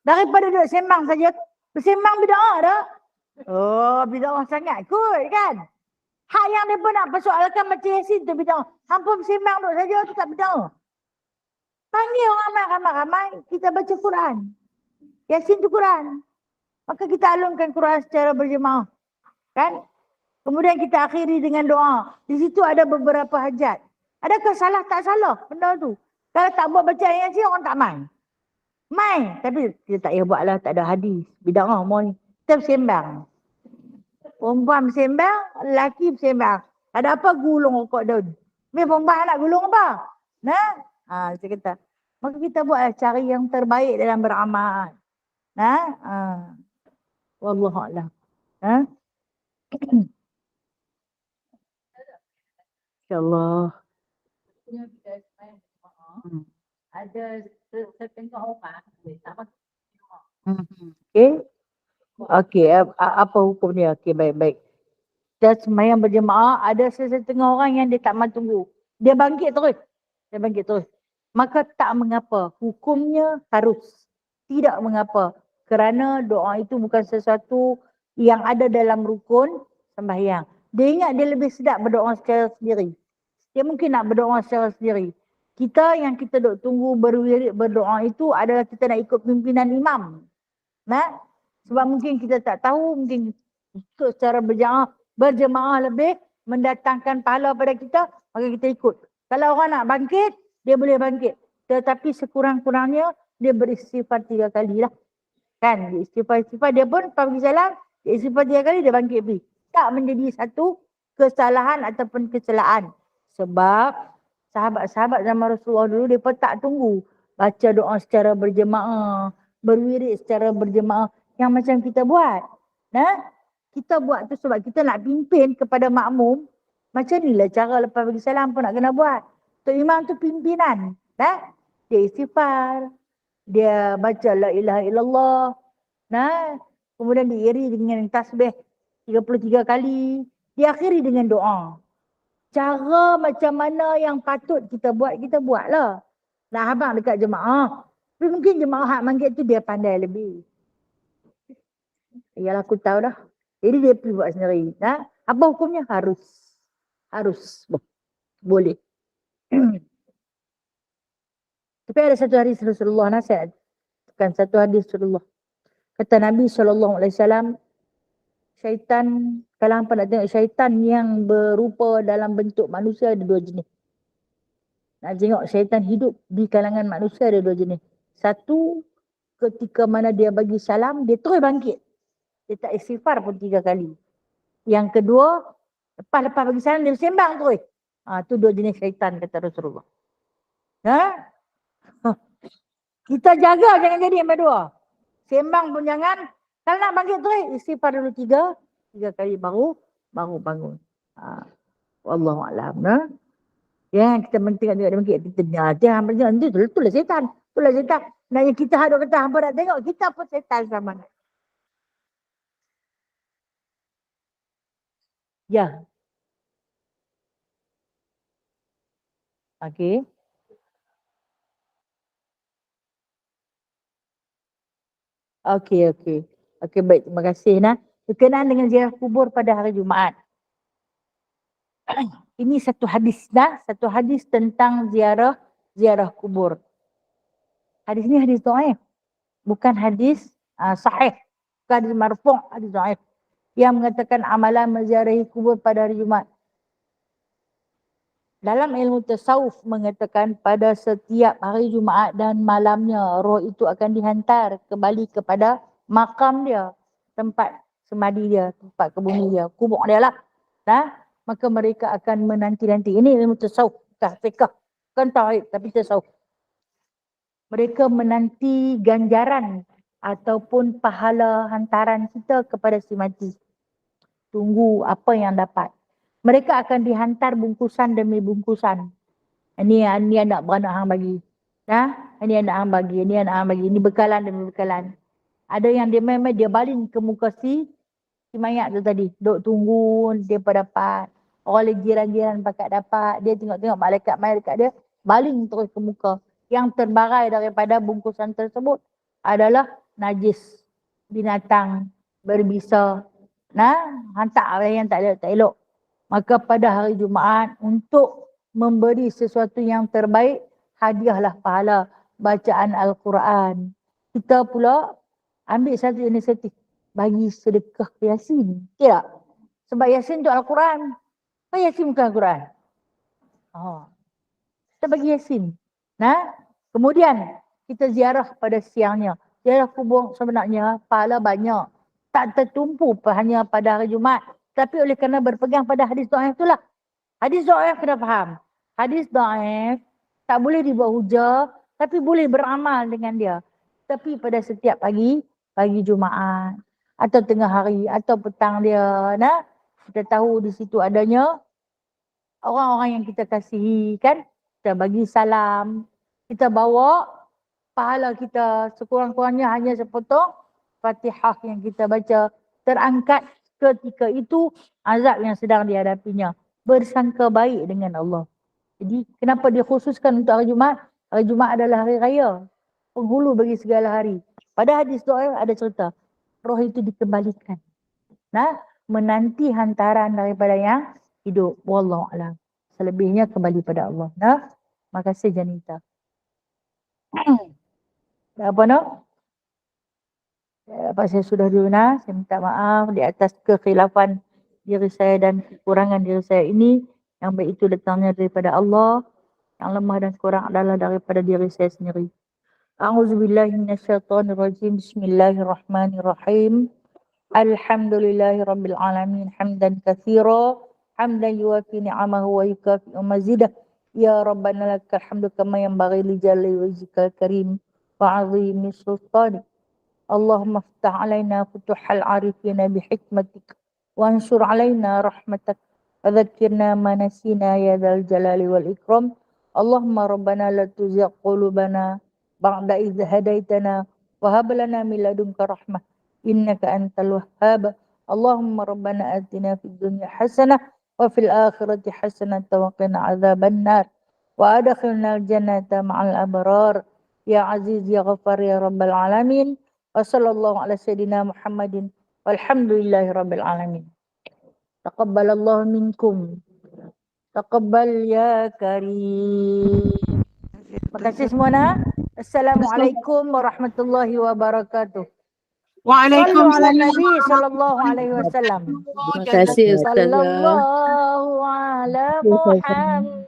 Daripada duduk sembang saja, bersembang bid'ah dah. Bid'ah sangat kot kan? Hak yang mereka nak persoalkan macam Yasin tu bid'ah. Hampa bersembang duduk saja tu tak bid'ah. Panggil orang ramai-ramai, kita baca Quran. Yasin tu Quran. Maka kita alunkan Quran secara berjemaah. Kan? Kemudian kita akhiri dengan doa. Di situ ada beberapa hajat. Adakah salah tak salah benda tu? Kalau tak buat baca Yasin, orang tak main. Main. Tapi kita tak payah buatlah, tak ada hadis. Bid'ah mau ni. Kita bersembang. Perempuan bersembang, lelaki bersembang. Ada apa gulung rokok daun? Ni perempuan nak gulung apa? Nah? Saya kata. Maka kita buatlah cari yang terbaik dalam beramal. Nah? Wallahualam. InsyaAllah. Ada setengah orang. Okey, apa hukum dia? Okey, baik-baik. Kita semayang berjemaah, ada setengah orang yang dia tak mahu tunggu. Dia bangkit terus. Maka tak mengapa. Hukumnya harus. Tidak mengapa. Kerana doa itu bukan sesuatu yang ada dalam rukun sembahyang. Dia ingat dia lebih sedap berdoa secara sendiri. Dia mungkin nak berdoa secara sendiri. Kita yang kita duk tunggu berwirid berdoa itu adalah kita nak ikut pimpinan imam. Nah, sebab mungkin kita tak tahu, mungkin ikut secara berjemaah lebih mendatangkan pahala pada kita, maka kita ikut. Kalau orang nak bangkit, dia boleh bangkit. Tetapi sekurang-kurangnya dia beristighfar 3 kali lah. Kan, dia istighfar dia pun pergi salam, dia istighfar 3 kali, dia bangkit pergi. Tak menjadi satu kesalahan ataupun kecelaan. Sebab sahabat-sahabat zaman Rasulullah dulu, mereka tak tunggu baca doa secara berjemaah, berwirid secara berjemaah yang macam kita buat. Nah, kita buat tu sebab kita nak pimpin kepada makmum. Macam ni lah cara lepas bagi salam pun nak kena buat. Tok Imam tu pimpinan. Nah, dia istighfar, dia baca la ilaha illallah. Nah, kemudian diiri dengan tasbih 33 kali. Diakhiri dengan doa. Cara macam mana yang patut kita buatlah. Nak habang dekat jemaah. Tapi mungkin jemaah hak manggil tu dia pandai lebih. Yalah aku tahu dah. Jadi dia pergi buat sendiri. Nah, apa hukumnya? Harus. Boleh. Tapi ada satu hadis Rasulullah nasihat. Bukan satu hadis Rasulullah. Kata Nabi SAW, syaitan, kalau hampa nak tengok syaitan yang berupa dalam bentuk manusia ada 2 jenis. Nak tengok syaitan hidup di kalangan manusia ada 2 jenis. Satu, ketika mana dia bagi salam, dia terus bangkit. Dia tak istighfar pun 3 kali. Yang kedua, lepas bagi salam dia sembang terus. Tu 2 jenis syaitan kata Rasulullah. Kita jaga jangan jadi yang kedua. Sembang pun jangan. Kalau nak bangkit terus, istighfar dulu 3 kali baru bangun. Wallahualam. Ya, kita tengok dia bangkit. Kita dengar dia itulah setan. Itulah setan. Nah, yang kita hadap kata hampa nak tengok, kita pun setan sama. Ya. Okey. Okey, baik. Terima kasih. Berkenaan dengan ziarah kubur pada hari Jumaat. Ini satu hadis satu hadis tentang ziarah kubur. Hadis ni hadis dhaif. Bukan hadis sahih. Bukan hadis marfu', hadis dhaif. Yang mengatakan amalan menziarahi kubur pada hari Jumaat. Dalam ilmu tasawuf mengatakan pada setiap hari Jumaat dan malamnya roh itu akan dihantar kembali kepada makam dia, tempat semadi dia, tempat kebumi dia, kubur dia lah. Maka mereka akan menanti-nanti. Ini ilmu tasawuf, bukan fiqh, bukan tauhid tapi tasawuf. Mereka menanti ganjaran ataupun pahala hantaran kita kepada si mati. Tunggu apa yang dapat. Mereka akan dihantar bungkusan demi bungkusan. Ini anak beranak hang bagi. Ini anak hang bagi, ini anak hang bagi. Ini bekalan demi bekalan. Ada yang dia memang dia baling ke muka si mayat tu tadi. Duk tunggu dia dapat. Orang jiran-jiran pakat dapat. Dia tengok-tengok malaikat-malaikat dekat dia. Baling terus ke muka. Yang terbarai daripada bungkusan tersebut adalah najis. Binatang berbisa. Hantar yang tak elok. Maka pada hari Jumaat untuk memberi sesuatu yang terbaik, hadiahlah pahala bacaan Al-Quran. Kita pula ambil satu inisiatif, bagi sedekah Yasin. Tak? Sebab Yasin tu Al-Quran. Yasin bukan Al-Quran. Kita bagi Yasin. Kemudian kita ziarah pada siangnya. Ziarah kubur sebenarnya pahala banyak. Tak tertumpu hanya pada hari Jumaat. Tapi oleh kerana berpegang pada hadis dhaif itulah. Hadis dhaif kena faham. Hadis dhaif tak boleh dibuat hujah, tapi boleh beramal dengan dia. Tapi pada setiap pagi Jumaat atau tengah hari atau petang dia, kita tahu di situ adanya orang-orang yang kita kasihi kan. Kita bagi salam, kita bawa pahala kita sekurang-kurangnya hanya sepotong Fatihah yang kita baca terangkat ketika itu azab yang sedang dihadapinya. Bersangka baik dengan Allah. Jadi kenapa dia khususkan untuk hari Jumaat? Hari Jumaat adalah hari raya. Penghulu bagi segala hari. Pada hadis doa ada cerita. Roh itu dikembalikan. Menanti hantaran daripada yang hidup. Wallahualam. selebihnya kembali pada Allah. Nah, makasih Janita. Apa no? Apa saya sudah diuna, saya minta maaf di atas kekhilafan diri saya dan kekurangan diri saya ini. Yang baik itu datangnya daripada Allah, yang lemah dan kurang adalah daripada diri saya sendiri. A'udzubillahi minasyaitonirrajim. Bismillahirrahmanirrahim. Alhamdulillahirabbil alamin hamdan katsira hamdan yuwafi ni'amahu wa yukafi'u mazidah. Ya Rabbana lakal hamdu kama yanbaghi li jalali wajhikal karim wa 'azimi sultanik. اللهم افتح علينا فتوح العارفين بحكمتك وانشر علينا رحمتك وذكرنا ما نسينا يا ذا الجلال والإكرام. اللهم ربنا لا تزغ قلوبنا بعد إذ هديتنا وهب لنا من لدنك رحمة إنك أنت الوهاب. اللهم ربنا آتنا في الدنيا حسنة وفي الآخرة حسنة وقنا عذاب النار وأدخلنا الجنة مع الأبرار يا عزيز يا غفار يا رب العالمين. Wassallallahu ala sayyidina Muhammadin walhamdulillahi rabbil alamin. Taqabbalallahu minkum. Taqabbal ya karim. Terima kasih semua. Assalamualaikum warahmatullahi wabarakatuh. Sallu ala Nabi sallallahu alaihi wasallam. Terima kasih Ustazah. Sallallahu ala Muhammad.